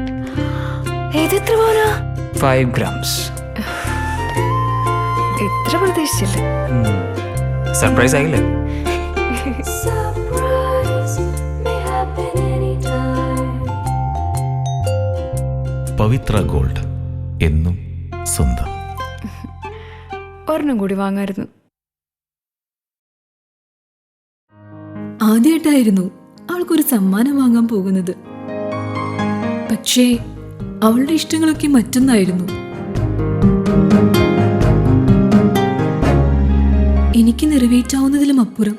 എത്ര പോരാ? 5 grams. എത്ര പ്രതീക്ഷിച്ചില്ല. സർപ്രൈസ് ആയില്ലേ? പവിത്ര ഗോൾഡ്, എന്നും സ്വന്തം. ഒരെണ്ണം കൂടി വാങ്ങായിരുന്നു. ആദ്യമായിട്ടായിരുന്നു അവൾക്കൊരു സമ്മാനം വാങ്ങാൻ പോകുന്നത്. പക്ഷേ അവളുടെ ഇഷ്ടങ്ങളൊക്കെ മറ്റൊന്നായിരുന്നു. എനിക്ക് നിറവേറ്റാവുന്നതിലും അപ്പുറം.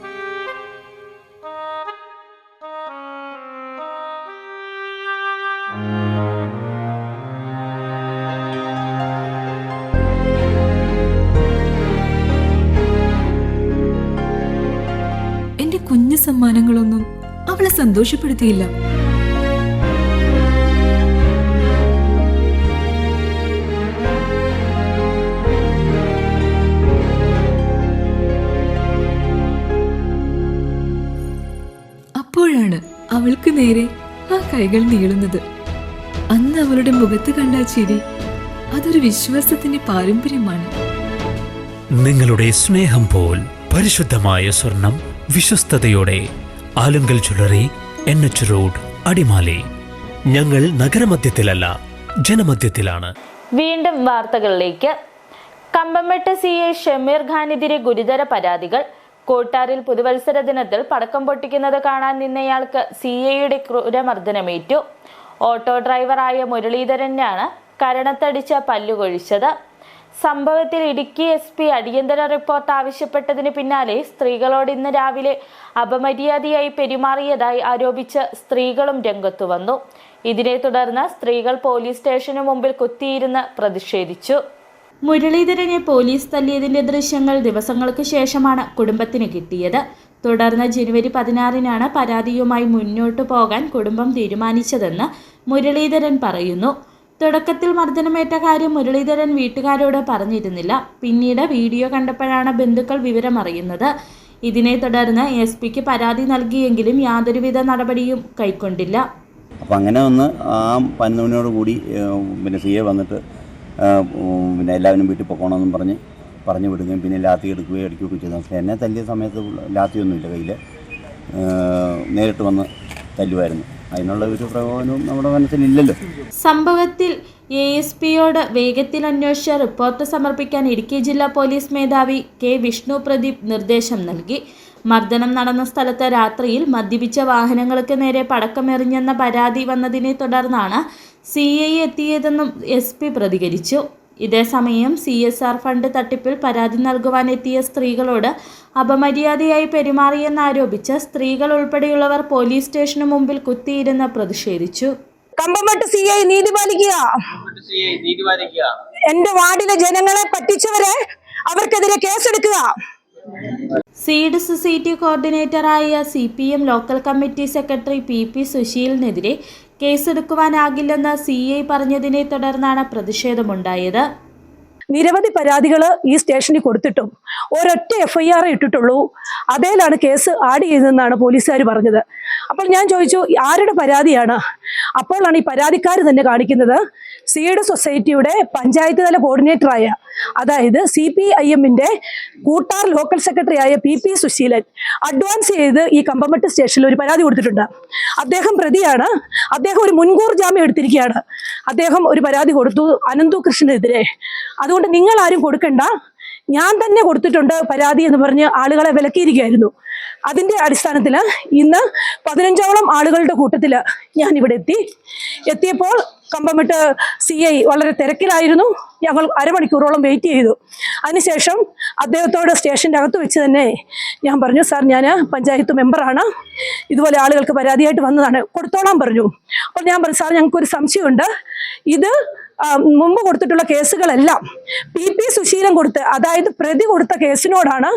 എന്റെ കുഞ്ഞു സമ്മാനങ്ങളൊന്നും അവളെ സന്തോഷപ്പെടുത്തിയില്ല. അപ്പോഴാണ് അവൾക്ക് നേരെ ആ കൈകൾ നീളുന്നത്. അന്ന് അവളുടെ മുഖത്ത് കണ്ട ചിരി അതൊരു വിശ്വാസത്തിന്റെ പാരമ്പര്യമാണ്. നിങ്ങളുടെ സ്നേഹം പോൽ പരിശുദ്ധമായ സ്വർണം വിശ്വസ്തയോടെ Alunkal jewellery, NH road, Adimali. ഞങ്ങൾ നഗരമധ്യത്തിലല്ല, ജനമധ്യത്തിലാണ്. വീണ്ടും വാർത്തകളിലേക്ക്. കമ്പംമെട്ട് CI ഷമീർ ഖാനെതിരെ ഗുരുതര പരാതികൾ. കോട്ടാറിൽ പുതുവത്സര ദിനത്തിൽ പടക്കം പൊട്ടിക്കുന്നത് കാണാൻ നിന്നയാൾക്ക് CIയുടെ ക്രൂരമർദ്ദനമേറ്റു. ഓട്ടോ ഡ്രൈവറായ മുരളീധരനാണ് കരണത്തടിച്ച പല്ലുകൊഴിച്ചത്. സംഭവത്തിൽ ഇടുക്കി SP അടിയന്തര റിപ്പോർട്ട് ആവശ്യപ്പെട്ടതിന് പിന്നാലെ സ്ത്രീകളോട് ഇന്ന് രാവിലെ അപമര്യാദയായി പെരുമാറിയതായി ആരോപിച്ച് സ്ത്രീകളും രംഗത്തു വന്നു. ഇതിനെ തുടർന്ന് സ്ത്രീകൾ പോലീസ് സ്റ്റേഷന് മുമ്പിൽ കുത്തിയിരുന്ന് പ്രതിഷേധിച്ചു. മുരളീധരനെ പോലീസ് തല്ലിയതിന്റെ ദൃശ്യങ്ങൾ ദിവസങ്ങൾക്ക് ശേഷമാണ് കുടുംബത്തിന് കിട്ടിയത്. തുടർന്ന് ജനുവരി 16-നാണ് പരാതിയുമായി മുന്നോട്ടു പോകാൻ കുടുംബം തീരുമാനിച്ചതെന്ന് മുരളീധരൻ പറയുന്നു. തുടക്കത്തിൽ മർദ്ദനമേറ്റ കാര്യം മുരളീധരൻ വീട്ടുകാരോട് പറഞ്ഞിരുന്നില്ല. പിന്നീട് വീഡിയോ കണ്ടപ്പോഴാണ് ബന്ധുക്കൾ വിവരമറിയുന്നത്. ഇതിനെ തുടർന്ന് SP-ക്ക് പരാതി നൽകിയെങ്കിലും യാതൊരുവിധ നടപടിയും കൈക്കൊണ്ടില്ല. അപ്പം അങ്ങനെ ഒന്ന് ആ 11 കൂടി CA വന്നിട്ട് എല്ലാവരും വീട്ടിൽ പൊക്കോണമെന്നും പറഞ്ഞു വിടുകയും പിന്നെ ലാത്തി എടുക്കുകയും അടിക്കുകയൊക്കെ ചെയ്തു. പക്ഷേ എന്നെ തല്ലിയ സമയത്ത് ലാത്തിയൊന്നുമില്ല കയ്യിൽ, നേരിട്ട് വന്ന് തല്ലുമായിരുന്നു. അതിനുള്ള ഒരു പ്രകോപനവും നമ്മുടെ മനസ്സിലില്ലല്ലോ. സംഭവത്തിൽ ASPയോട് വേഗത്തിൽ അന്വേഷിച്ച റിപ്പോർട്ട് സമർപ്പിക്കാൻ ഇടുക്കി ജില്ലാ പോലീസ് മേധാവി K. വിഷ്ണു പ്രദീപ് നിർദ്ദേശം നൽകി. മർദ്ദനം നടന്ന സ്ഥലത്ത് രാത്രിയിൽ മദ്യപിച്ച വാഹനങ്ങൾക്ക് നേരെ പടക്കമെറിഞ്ഞെന്ന പരാതി വന്നതിനെ തുടർന്നാണ് CI എത്തിയതെന്നും SP പ്രതികരിച്ചു. ഇതേസമയം CSR ഫണ്ട് തട്ടിപ്പിൽ പരാതി നൽകുവാനെത്തിയ സ്ത്രീകളോട് അപമര്യാദയായി പെരുമാറിയെന്നാരോപിച്ച് സ്ത്രീകൾ ഉൾപ്പെടെയുള്ളവർ പോലീസ് സ്റ്റേഷന് മുമ്പിൽ കുത്തിയിരുന്ന് പ്രതിഷേധിച്ചു. കമ്പംമെട്ട് CI നീതി പാലിക്കുക. എന്റെ വാർഡിലെ ജനങ്ങളെ പറ്റിച്ചവരെ അവർക്കെതിരെ കേസെടുക്കുക. സീഡ് സൊസൈറ്റി കോർഡിനേറ്ററായ CPM local committee secretary PP സുശീലിനെതിരെ കേസെടുക്കുവാനാകില്ലെന്ന് CI പറഞ്ഞതിനെ തുടർന്നാണ് പ്രതിഷേധമുണ്ടായത്. നിരവധി പരാതികൾ ഈ സ്റ്റേഷനിൽ കൊടുത്തിട്ടും ഒരൊറ്റ FIR ഇട്ടിട്ടുള്ളൂ. അതേലാണ് കേസ് ആഡ് ചെയ്തതെന്നാണ് പോലീസുകാർ പറഞ്ഞത്. അപ്പോൾ ഞാൻ ചോദിച്ചു, ആരുടെ പരാതിയാണ്? അപ്പോഴാണ് ഈ പരാതിക്കാർ തന്നെ കാണിക്കുന്നത് സീഡ് സൊസൈറ്റിയുടെ പഞ്ചായത്ത് തല കോർഡിനേറ്ററായ, അതായത് CPIM-ന്റെ കൂട്ടാർ ലോക്കൽ സെക്രട്ടറി ആയ PP സുശീലൻ അഡ്വാൻസ് ചെയ്ത് ഈ കമ്പംമെട്ട് സ്റ്റേഷനിൽ ഒരു പരാതി കൊടുത്തിട്ടുണ്ട്. അദ്ദേഹം പ്രതിയാണ്. അദ്ദേഹം ഒരു മുൻകൂർ ജാമ്യം എടുത്തിരിക്കുകയാണ്. അദ്ദേഹം ഒരു പരാതി കൊടുത്തു അനന്തു കൃഷ്ണനെതിരെ. അതുകൊണ്ട് നിങ്ങൾ ആരും കൊടുക്കണ്ട, ഞാൻ തന്നെ കൊടുത്തിട്ടുണ്ട് പരാതി എന്ന് പറഞ്ഞ് ആളുകളെ വിലക്കിയിരിക്കുകയായിരുന്നു. അതിൻ്റെ അടിസ്ഥാനത്തിൽ ഇന്ന് 15ഓളം ആളുകളുടെ കൂട്ടത്തിൽ ഞാനിവിടെ എത്തിയപ്പോൾ കമ്പംമെട്ട് CI വളരെ തിരക്കിലായിരുന്നു. ഞങ്ങൾ അരമണിക്കൂറോളം വെയിറ്റ് ചെയ്തു. അതിനുശേഷം അദ്ദേഹത്തോട് സ്റ്റേഷൻ്റെ അകത്ത് വെച്ച് തന്നെ ഞാൻ പറഞ്ഞു, സാർ ഞാൻ പഞ്ചായത്ത് മെമ്പറാണ്, ഇതുപോലെ ആളുകൾക്ക് പരാതിയായിട്ട് വന്നതാണ്, കൊടുത്തോളാൻ പറഞ്ഞു. അപ്പോൾ ഞാൻ പറഞ്ഞു, സാർ ഞങ്ങൾക്കൊരു സംശയമുണ്ട്, ഇത് മുമ്പ് കൊടുത്തിട്ടുള്ള കേസുകളെല്ലാം PP സുശീലൻ കൊടുത്ത്, അതായത് പ്രതി കൊടുത്ത കേസിനോടാണ്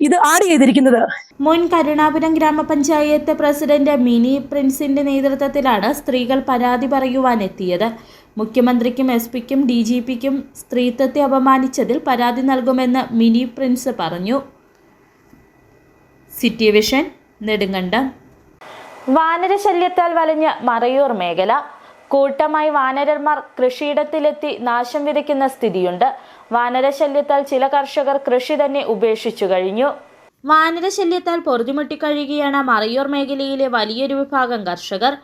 ഇത് ആഡ് ചെയ്തിരിക്കുന്നത്. മുൻ കരുണാപുരം ഗ്രാമപഞ്ചായത്ത് പ്രസിഡന്റ് മിനി പ്രിൻസിന്റെ നേതൃത്വത്തിലാണ് സ്ത്രീകൾ പരാതി പറയുവാനെത്തിയത്. മുഖ്യമന്ത്രിക്കും SP-ക്കും DGP-ക്കും സ്ത്രീത്വത്തെ അപമാനിച്ചതിൽ പരാതി നൽകുമെന്ന് മിനി പ്രിൻസ് പറഞ്ഞു. City vision, Nedumkandam. വാനരശല്യത്താൽ വലഞ്ഞ് മറയൂർ മേഖല. കൂട്ടമായി വാനരന്മാർ കൃഷിയിടത്തിലെത്തി നാശം വിതയ്ക്കുന്ന സ്ഥിതിയുണ്ട്. വാനരശല്യത്താൽ ചില കർഷകർ കൃഷി തന്നെ ഉപേക്ഷിച്ചു കഴിഞ്ഞു. വാനരശല്യത്താൽ പൊറുതിമുട്ടിക്കഴിയുകയാണ് മറയൂർ മേഖലയിലെ വലിയൊരു വിഭാഗം കർഷകർ.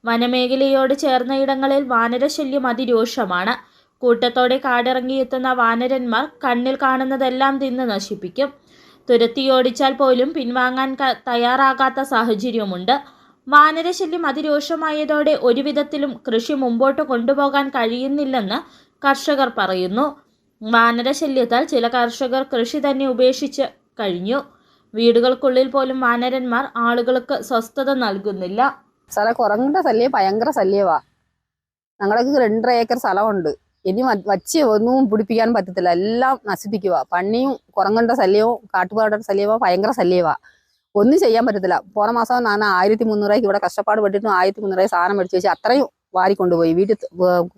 വനമേഖലയോട് ചേർന്ന ഇടങ്ങളിൽ വാനരശല്യം അതിരൂക്ഷമാണ്. കൂട്ടത്തോടെ കാടിറങ്ങിയെത്തുന്ന വാനരന്മാർ കണ്ണിൽ കാണുന്നതെല്ലാം തിന്ന് നശിപ്പിക്കും. തുരത്തിയോടിച്ചാൽ പോലും പിൻവാങ്ങാൻ തയ്യാറാകാത്ത സാഹചര്യവുമുണ്ട്. വാനരശല്യം അതിരൂക്ഷമായതോടെ ഒരു വിധത്തിലും കൃഷി മുമ്പോട്ട് കൊണ്ടുപോകാൻ കഴിയുന്നില്ലെന്ന് കർഷകർ പറയുന്നു. വാനരശല്യത്താൽ ചില കർഷകർ കൃഷി തന്നെ ഉപേക്ഷിച്ച് കഴിഞ്ഞു. വീടുകൾക്കുള്ളിൽ പോലും വാനരന്മാർ ആളുകൾക്ക് സ്വസ്ഥത നൽകുന്നില്ല. കുരങ്ങന്റെ ശല്യം ഭയങ്കര ശല്യമാ. ഞങ്ങൾക്ക് 2.5 ഏക്കർ സ്ഥലമുണ്ട്. ഇനി വച്ച് ഒന്നും പിടിപ്പിക്കാൻ പറ്റത്തില്ല, എല്ലാം നശിപ്പിക്കുക. പന്നിയും കുരങ്ങന്റെ ശല്യവും കാട്ടുപാടയുടെ ശല്യവും ഭയങ്കര ശല്യമാ. ഒന്നും ചെയ്യാൻ പറ്റത്തില്ല. പോണ മാസം ഞാൻ 1300 രൂപയ്ക്ക് ഇവിടെ കഷ്ടപ്പാട് പെട്ടിട്ട് 1300 രൂപ സാധനം മേടിച്ച് വെച്ച് അത്രയും വാരിക്കൊണ്ടുപോയി. വീട്ടിൽ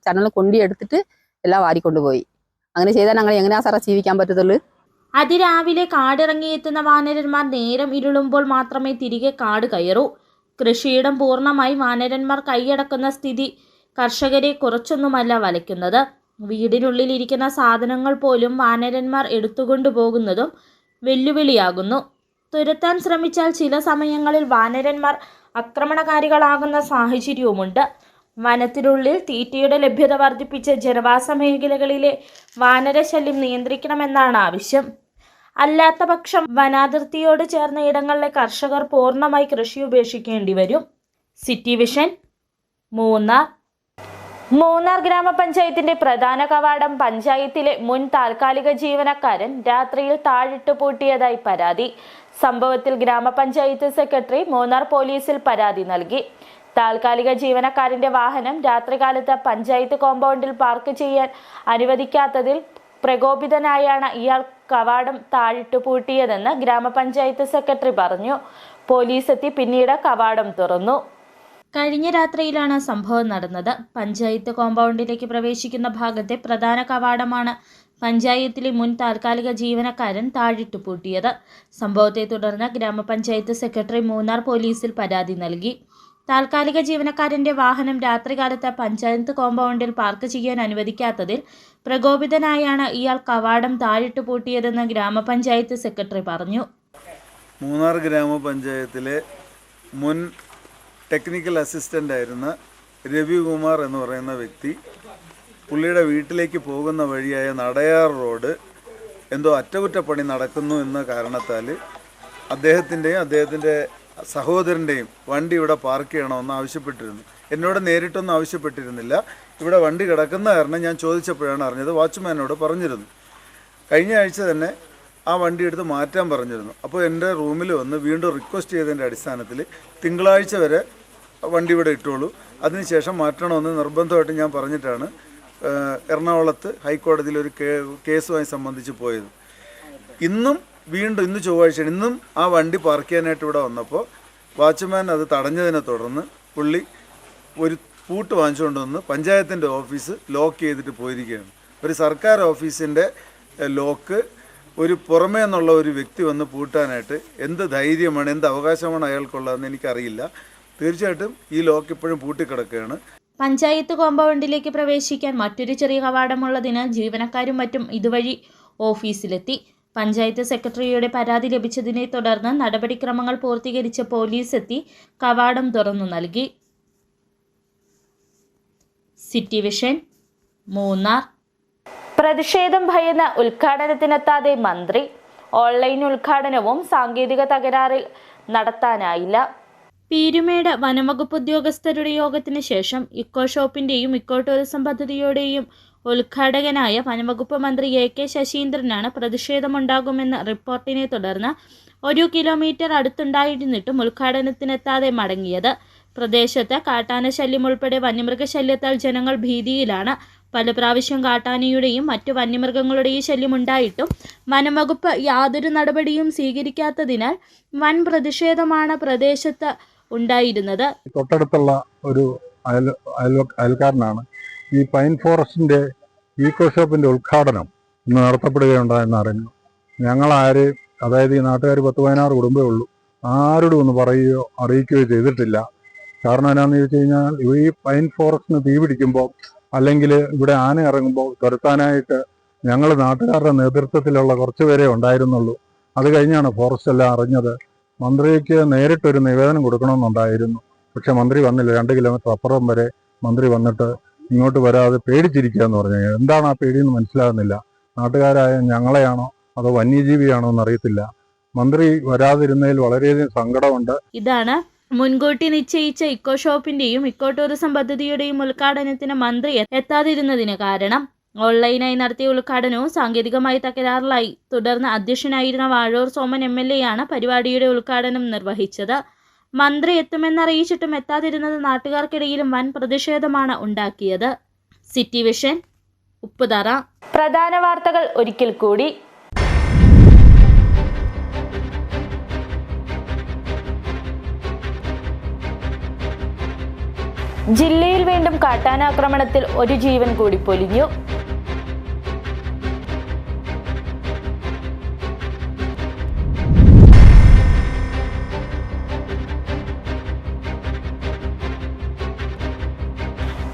ചനൽ കൊണ്ടിയെടുത്തിട്ട് എല്ലാം വാരിക്കൊണ്ടുപോയി. അങ്ങനെ ചെയ്താൽ ഞങ്ങൾ എങ്ങനെയാ സാറേ ജീവിക്കാൻ പറ്റത്തുള്ളൂ? അതിരാവിലെ കാടിറങ്ങിയെത്തുന്ന വാനരന്മാർ നേരം ഇരുളുമ്പോൾ മാത്രമേ തിരികെ കാട് കയറൂ. കൃഷിയിടം പൂർണ്ണമായി വാനരന്മാർ കൈയടക്കുന്ന സ്ഥിതി കർഷകരെ കുറച്ചൊന്നുമല്ല വലയ്ക്കുന്നത്. വീടിനുള്ളിലിരിക്കുന്ന സാധനങ്ങൾ പോലും വാനരന്മാർ എടുത്തുകൊണ്ടു പോകുന്നതും വെല്ലുവിളിയാകുന്നു. തുരത്താൻ ശ്രമിച്ചാൽ ചില സമയങ്ങളിൽ വാനരന്മാർ ആക്രമണകാരികളാകുന്ന സാഹചര്യവുമുണ്ട്. വനത്തിനുള്ളിൽ തീറ്റയുടെ ലഭ്യത വർദ്ധിപ്പിച്ച് ജനവാസ മേഖലകളിലെ വാനരശല്യം നിയന്ത്രിക്കണമെന്നാണ് ആവശ്യം. അല്ലാത്ത പക്ഷം വനാതിർത്തിയോട് ചേർന്ന ഇടങ്ങളിലെ കർഷകർ പൂർണ്ണമായി കൃഷി ഉപേക്ഷിക്കേണ്ടി വരും. City vision, Munnar. മൂന്നാർ ഗ്രാമപഞ്ചായത്തിന്റെ പ്രധാന കവാടം പഞ്ചായത്തിലെ മുൻ താൽക്കാലിക ജീവനക്കാരൻ രാത്രിയിൽ താഴിട്ട് പൂട്ടിയതായി പരാതി. സംഭവത്തിൽ ഗ്രാമപഞ്ചായത്ത് സെക്രട്ടറി മൂന്നാർ പോലീസിൽ പരാതി നൽകി. താൽക്കാലിക ജീവനക്കാരന്റെ വാഹനം രാത്രികാലത്ത് പഞ്ചായത്ത് കോമ്പൗണ്ടിൽ പാർക്ക് ചെയ്യാൻ അനുവദിക്കാത്തതിൽ പ്രകോപിതനായാണ് ഇയാൾ കവാടം താഴിട്ട് പൂട്ടിയതെന്ന് ഗ്രാമപഞ്ചായത്ത് സെക്രട്ടറി പറഞ്ഞു. പോലീസ് എത്തി പിന്നീട് കവാടം തുറന്നു. കഴിഞ്ഞ രാത്രിയിലാണ് സംഭവം നടന്നത്. പഞ്ചായത്ത് കോമ്പൗണ്ടിലേക്ക് പ്രവേശിക്കുന്ന ഭാഗത്തെ പ്രധാന കവാടമാണ് പഞ്ചായത്തിലെ മുൻ താൽക്കാലിക ജീവനക്കാരൻ താഴിട്ട് പൂട്ടിയത്. സംഭവത്തെ തുടർന്ന് ഗ്രാമപഞ്ചായത്ത് സെക്രട്ടറി മൂന്നാർ പോലീസിൽ പരാതി നൽകി. താൽക്കാലിക ജീവനക്കാരന്റെ വാഹനം രാത്രികാലത്ത് പഞ്ചായത്ത് കോമ്പൗണ്ടിൽ പാർക്ക് ചെയ്യാൻ അനുവദിക്കാത്തതിൽ പ്രകോപിതനായാണ് ഇയാൾ കവാടം താഴിട്ട് പൂട്ടിയതെന്ന് ഗ്രാമപഞ്ചായത്ത് സെക്രട്ടറി പറഞ്ഞു. മൂന്നാർ ഗ്രാമപഞ്ചായത്തിലെ മുൻ ടെക്നിക്കൽ അസിസ്റ്റൻ്റ് ആയിരുന്ന രവികുമാർ എന്ന് പറയുന്ന വ്യക്തി പുള്ളിയുടെ വീട്ടിലേക്ക് പോകുന്ന വഴിയായ നടയാർ റോഡ് എന്തോ അറ്റകുറ്റപ്പണി നടക്കുന്നു എന്ന കാരണത്താൽ അദ്ദേഹത്തിൻ്റെ സഹോദരൻ്റെയും വണ്ടി ഇവിടെ പാർക്ക് ചെയ്യണമെന്ന് ആവശ്യപ്പെട്ടിരുന്നു. എന്നോട് നേരിട്ടൊന്നും ആവശ്യപ്പെട്ടിരുന്നില്ല. ഇവിടെ വണ്ടി കിടക്കുന്ന കാരണം ഞാൻ ചോദിച്ചപ്പോഴാണ് അറിഞ്ഞത്. വാച്ച്മാനോട് പറഞ്ഞിരുന്നു. കഴിഞ്ഞ ആഴ്ച തന്നെ ആ വണ്ടി എടുത്ത് മാറ്റാൻ പറഞ്ഞിരുന്നു. അപ്പോൾ എൻ്റെ റൂമിൽ വന്ന് വീണ്ടും റിക്വസ്റ്റ് ചെയ്തതിൻ്റെ അടിസ്ഥാനത്തിൽ തിങ്കളാഴ്ച വരെ വണ്ടി ഇവിടെ ഇട്ടോളൂ, അതിനുശേഷം മാറ്റണമെന്ന് നിർബന്ധമായിട്ട് ഞാൻ പറഞ്ഞിട്ടാണ് എറണാകുളത്ത് ഹൈക്കോടതിയിൽ ഒരു കേസുമായി സംബന്ധിച്ച് പോയത്. ഇന്ന് ചൊവ്വാഴ്ചയാണ്. ഇന്നും ആ വണ്ടി പാർക്ക് ചെയ്യാനായിട്ട് ഇവിടെ വന്നപ്പോൾ വാച്ച്മാൻ അത് തടഞ്ഞതിനെ തുടർന്ന് പുള്ളി ഒരു പൂട്ട് വാങ്ങിച്ചുകൊണ്ട് വന്ന് പഞ്ചായത്തിൻ്റെ ഓഫീസ് ലോക്ക് ചെയ്തിട്ട് പോയിരിക്കുകയാണ്. ഒരു സർക്കാർ ഓഫീസിൻ്റെ ലോക്ക് ഒരു പുറമേ നിന്നുള്ള ഒരു വ്യക്തി വന്ന് പൂട്ടാനായിട്ട് എന്ത് ധൈര്യമാണ്, എന്ത് അവകാശമാണ് അയാൾക്കുള്ളതെന്ന് എനിക്കറിയില്ല. തീർച്ചയായിട്ടും ഈ ലോക്ക് ഇപ്പോഴും പൂട്ടിക്കിടക്കുകയാണ്. പഞ്ചായത്ത് കോമ്പൗണ്ടിലേക്ക് പ്രവേശിക്കാൻ മറ്റൊരു ചെറിയ കവാടമുള്ളതിനാൽ ജീവനക്കാരും മറ്റും ഇതുവഴി ഓഫീസിലെത്തി. പഞ്ചായത്ത് സെക്രട്ടറിയുടെ പരാതി ലഭിച്ചതിനെ തുടർന്ന് നടപടിക്രമങ്ങൾ പൂർത്തീകരിച്ച പോലീസ് എത്തി കവാടം തുറന്നു നൽകി. City vision, Munnar. പ്രതിഷേധം ഭയന്ന് ഉദ്ഘാടനത്തിനെത്താതെ മന്ത്രി. ഓൺലൈൻ ഉദ്ഘാടനവും സാങ്കേതിക തകരാറിൽ നടത്താനായില്ല. പീരുമേട് വനംവകുപ്പ് ഉദ്യോഗസ്ഥരുടെ യോഗത്തിന് ശേഷം ഇക്കോ ഷോപ്പിന്റെയും ഇക്കോ ടൂറിസം പദ്ധതിയുടെയും ഉദ്ഘാടകനായ വനംവകുപ്പ് മന്ത്രി AK ശശീന്ദ്രനാണ് പ്രതിഷേധമുണ്ടാകുമെന്ന റിപ്പോർട്ടിനെ തുടർന്ന് 1 കിലോമീറ്റർ അടുത്തുണ്ടായിരുന്നിട്ടും ഉദ്ഘാടനത്തിനെത്താതെ മടങ്ങിയത്. പ്രദേശത്ത് കാട്ടാന ശല്യം ഉൾപ്പെടെ വന്യമൃഗശല്യത്താൽ ജനങ്ങൾ ഭീതിയിലാണ്. പല പ്രാവശ്യം കാട്ടാനയുടെയും മറ്റു വന്യമൃഗങ്ങളുടെയും ശല്യമുണ്ടായിട്ടും വനംവകുപ്പ് യാതൊരു നടപടിയും സ്വീകരിക്കാത്തതിനാൽ വൻ പ്രതിഷേധമാണ് പ്രദേശത്ത് ഉണ്ടായിരുന്നത്. തൊട്ടടുത്തുള്ള ഒരു അയൽക്കാരനാണ് ഈ പൈൻ ഫോറസ്റ്റിൻ്റെ ഈക്കോ ഷോപ്പിൻ്റെ ഉദ്ഘാടനം ഇന്ന് നടത്തപ്പെടുകയുണ്ടായെന്ന് അറിഞ്ഞു. ഞങ്ങളാരെയും, അതായത് ഈ നാട്ടുകാർ 10-16 കുടുംബമേ ഉള്ളൂ, ആരോടും ഒന്ന് പറയുകയോ അറിയിക്കുകയോ ചെയ്തിട്ടില്ല. കാരണം എന്നാന്ന് ചോദിച്ചു കഴിഞ്ഞാൽ ഈ പൈൻ ഫോറസ്റ്റിന് തീ പിടിക്കുമ്പോൾ അല്ലെങ്കിൽ ഇവിടെ ആന ഇറങ്ങുമ്പോൾ തുരത്താനായിട്ട് ഞങ്ങൾ നാട്ടുകാരുടെ നേതൃത്വത്തിലുള്ള കുറച്ച് പേരെ ഉണ്ടായിരുന്നുള്ളൂ. അത് കഴിഞ്ഞാണ് ഫോറസ്റ്റ് എല്ലാം അറിഞ്ഞത്. മന്ത്രിക്ക് നേരിട്ടൊരു നിവേദനം കൊടുക്കണമെന്നുണ്ടായിരുന്നു. പക്ഷെ മന്ത്രി വന്നില്ല. 2 കിലോമീറ്റർ അപ്പുറം വരെ മന്ത്രി വന്നിട്ട് ഇങ്ങോട്ട് വരാതെ പേടിച്ചിരിക്കുക എന്ന് പറഞ്ഞു. എന്താണ് ആ പേടിയെന്ന് മനസ്സിലാകുന്നില്ല. നാട്ടുകാരായ ഞങ്ങളെയാണോ അതോ വന്യജീവിയാണോ എന്നറിയത്തില്ല. മന്ത്രി വരാതിരുന്നതിൽ വളരെയധികം സങ്കടമുണ്ട്. ഇതാണ് മുൻകൂട്ടി നിശ്ചയിച്ച ഇക്കോ ഷോപ്പിന്റെയും ഇക്കോ ടൂറിസം പദ്ധതിയുടെയും ഉദ്ഘാടനത്തിന് മന്ത്രി എത്താതിരുന്നതിന് കാരണം. ഓൺലൈനായി നടത്തിയ ഉദ്ഘാടനവും സാങ്കേതികമായി തകരാറിലായി. തുടർന്ന് അധ്യക്ഷനായിരുന്ന വാഴൂർ സോമൻ MLA ആണ് പരിപാടിയുടെ ഉദ്ഘാടനം നിർവഹിച്ചത്. മന്ത്രി എത്തുമെന്നറിയിച്ചിട്ടും എത്താതിരുന്നത് നാട്ടുകാർക്കിടയിലും വൻ പ്രതിഷേധമാണ് ഉണ്ടാക്കിയത്. City vision, Upputhara. പ്രധാന വാർത്തകൾ ഒരിക്കൽ കൂടി. ജില്ലയിൽ വീണ്ടും കാട്ടാനാക്രമണത്തിൽ ഒരു ജീവൻ കൂടി പൊലിഞ്ഞു.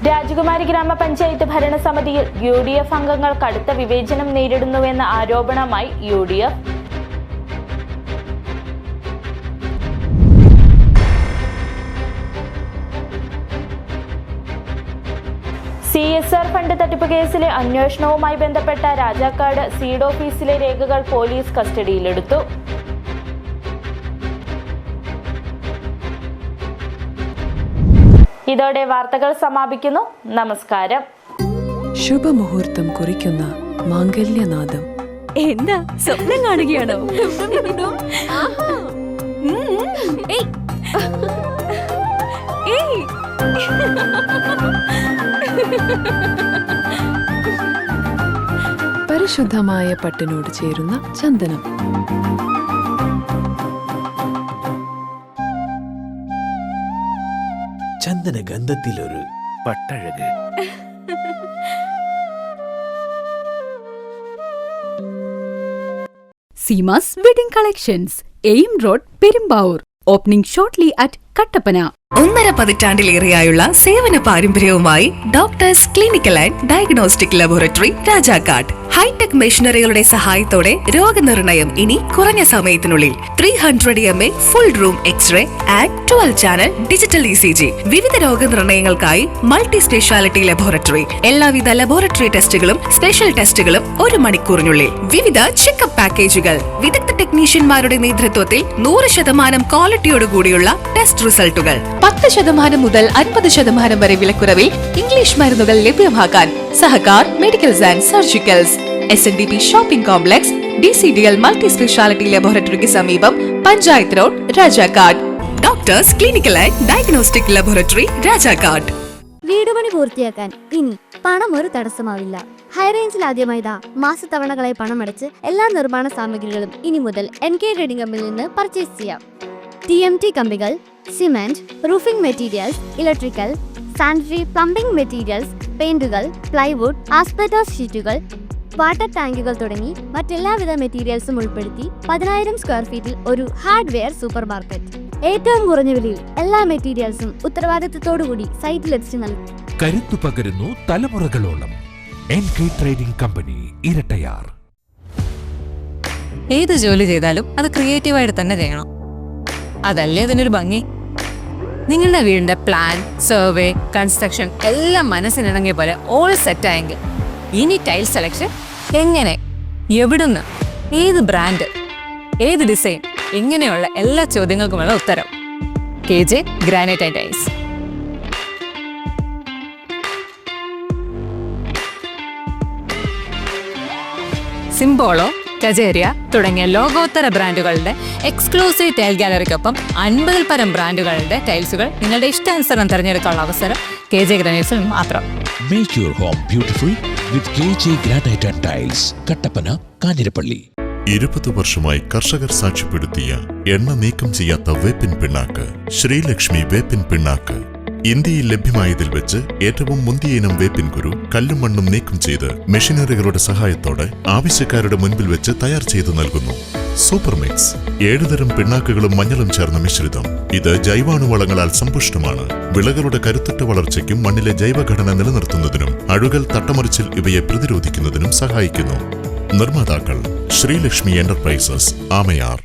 രാജകുമാരി ഗ്രാമപഞ്ചായത്ത് ഭരണസമിതിയിൽ UDF അംഗങ്ങൾ കടുത്ത വിവേചനം നേരിടുന്നുവെന്ന ആരോപണമായി UDF. CSR ഫണ്ട് തട്ടിപ്പ് കേസിലെ അന്വേഷണവുമായി ബന്ധപ്പെട്ട രാജാക്കാട് സീഡ് ഓഫീസിലെ രേഖകൾ പോലീസ് കസ്റ്റഡിയിലെടുത്തു. ഇതോടെ വാർത്തകൾ സമാപിക്കുന്നു. നമസ്കാരം. ശുഭമുഹൂർത്തം കുറിക്കുന്ന മാംഗല്യനാദം. എന്താ സ്വപ്നം കാണുകയാണോ? പരിശുദ്ധമായ പട്ടിനോട് ചേരുന്ന ചന്ദനം. ചന്ദന ഗന്ധത്തിലൊരു പട്ടഴക്. Seemas wedding collections, AM road, Perumbavoor. Opening shortly at Kattappana. 1.5 പതിറ്റാണ്ടിലേറെയായുള്ള സേവന പാരമ്പര്യവുമായി doctors clinical and diagnostic laboratory Rajakkad. Hi tech മെഷീനറികളുടെ സഹായത്തോടെ രോഗനിർണയം ഇനി കുറഞ്ഞ സമയത്തിനുള്ളിൽ. 300 mA full room x ray and 12 channel digital ECG. വിവിധ രോഗനിർണയങ്ങൾക്കായി മൾട്ടി സ്പെഷ്യാലിറ്റി ലബോറട്ടറി. എല്ലാവിധ ലബോറട്ടറി ടെസ്റ്റുകളും സ്പെഷ്യൽ ടെസ്റ്റുകളും 1 മണിക്കൂറിനുള്ളിൽ. വിവിധ ചെക്കപ്പ് പാക്കേജുകൾ. വിദഗ്ധ ടെക്നീഷ്യന്മാരുടെ നേതൃത്വത്തിൽ 100% ക്വാളിറ്റിയോടുകൂടിയുള്ള ടെസ്റ്റ് റിസൾട്ടുകൾ. 10% മുതൽ 50% വരെ വിലക്കുറവിൽ ഇംഗ്ലീഷ് മരുന്നുകൾ ലഭ്യമാക്കാൻ Sahakar medicals and surgicals. SNDP shopping complex, DCDL multi speciality ലബോറട്ടറിക്ക് സമീപം, panchayat road, Rajakkad. Doctors clinical and diagnostic laboratory Rajakkad. വീടുപണി പൂർത്തിയാക്കാൻ ഇനി പണം ഒരു തടസ്സമാവില്ല. ഹൈറേഞ്ചിൽ ആദ്യമായിതാ മാസത്തവണകളായി പണമടച്ച് എല്ലാ നിർമ്മാണ സാമഗ്രികളും ഇനി മുതൽ NK ട്രേഡിംഗ് കമ്പനിയിൽ നിന്ന് പർച്ചേസ് ചെയ്യാം. TMT കമ്പികൾ, cement, roofing materials, electrical, sanitary, plumbing materials, പെയിന്റുകൾ, പ്ലൈവുഡ്, ആസ്പെറ്റോസ് ഷീറ്റുകൾ, വാട്ടർ ടാങ്കുകൾ തുടങ്ങി മറ്റെല്ലാവിധ മെറ്റീരിയൽസും ഉൾപ്പെടുത്തി 10,000 സ്ക്വയർ ഫീറ്റിൽ ഒരു ഹാർഡ്വെയർ സൂപ്പർ മാർക്കറ്റ്. ഏറ്റവും കുറഞ്ഞ വിലയിൽ എല്ലാ മെറ്റീരിയൽസും ഉത്തരവാദിത്തത്തോടുകൂടി സൈറ്റിലെത്തിച്ചു നൽകും. കരുത്തു പകരുന്നു തലമുറകളോളം. NK trading company, Irattayar. ഏത് ജോലി ചെയ്താലും അത് ക്രിയേറ്റീവായിട്ട് തന്നെ ചെയ്യണം. അതല്ലേ അതിനൊരു ഭംഗി. നിങ്ങളുടെ വീടിന്റെ പ്ലാൻ, സർവേ, കൺസ്ട്രക്ഷൻ എല്ലാം മനസ്സിനിണങ്ങിയ പോലെ ഓൾ സെറ്റായെങ്കിൽ ഇനി ടൈൽ സെലക്ഷൻ എങ്ങനെ, എവിടുന്ന്, ഏത് ബ്രാൻഡ്, ഏത് ഡിസൈൻ, ഇങ്ങനെയുള്ള എല്ലാ ചോദ്യങ്ങൾക്കുമുള്ള ഉത്തരം KJ ഗ്രാനൈറ്റ് ആൻഡ് ടൈൽസ്. സിംബോളോ, ടജേരിയ തുടങ്ങിയ ലോകോത്തര ബ്രാൻഡുകളുടെ എക്സ്ക്ലൂസീവ് ടൈൽ ഗാലറിക്കൊപ്പം 50-ൽ പരം ബ്രാൻഡുകളുടെ ടൈൽസുകൾ നിങ്ങളുടെ ഇഷ്ടാനുസരണം തിരഞ്ഞെടുക്കാനുള്ള അവസരം KJ ഗ്രാനൈറ്റ്സിൽ മാത്രം. Make your home beautiful with KJ Granite and Tiles, Kattappana, Kanjirappally. 20 വർഷമായി കർഷകർ സാക്ഷ്യപ്പെടുത്തിയ എണ്ണ നീക്കം ചെയ്യാത്ത വേപ്പിൻ പിണ്ണാക്ക് ശ്രീലക്ഷ്മി വേപ്പിൻ പിണ്ണാക്ക്. ഇന്ത്യയിൽ ലഭ്യമായതിൽ വെച്ച് ഏറ്റവും മുന്തിയ ഇനം വേപ്പിൻ കുരു കല്ലും മണ്ണും നീക്കം ചെയ്ത് മെഷീനറികളുടെ സഹായത്തോടെ ആവശ്യക്കാരുടെ മുൻപിൽ വെച്ച് തയ്യാർ ചെയ്തു നൽകുന്നു. സൂപ്പർ മിക്സ് 7 തരം പിണ്ണാക്കുകളും മഞ്ഞളും ചേർന്ന മിശ്രിതം. ഇത് ജൈവാണുവളങ്ങളാൽ സമ്പുഷ്ടമാണ്. വിളകളുടെ കരുത്തുറ്റ വളർച്ചയ്ക്കും മണ്ണിലെ ജൈവഘടന നിലനിർത്തുന്നതിനും അഴുകൽ, തട്ടമറിച്ചിൽ ഇവയെ പ്രതിരോധിക്കുന്നതിനും സഹായിക്കുന്നു. നിർമ്മാതാക്കൾ ശ്രീലക്ഷ്മി എന്റർപ്രൈസസ്, ആമയാർ.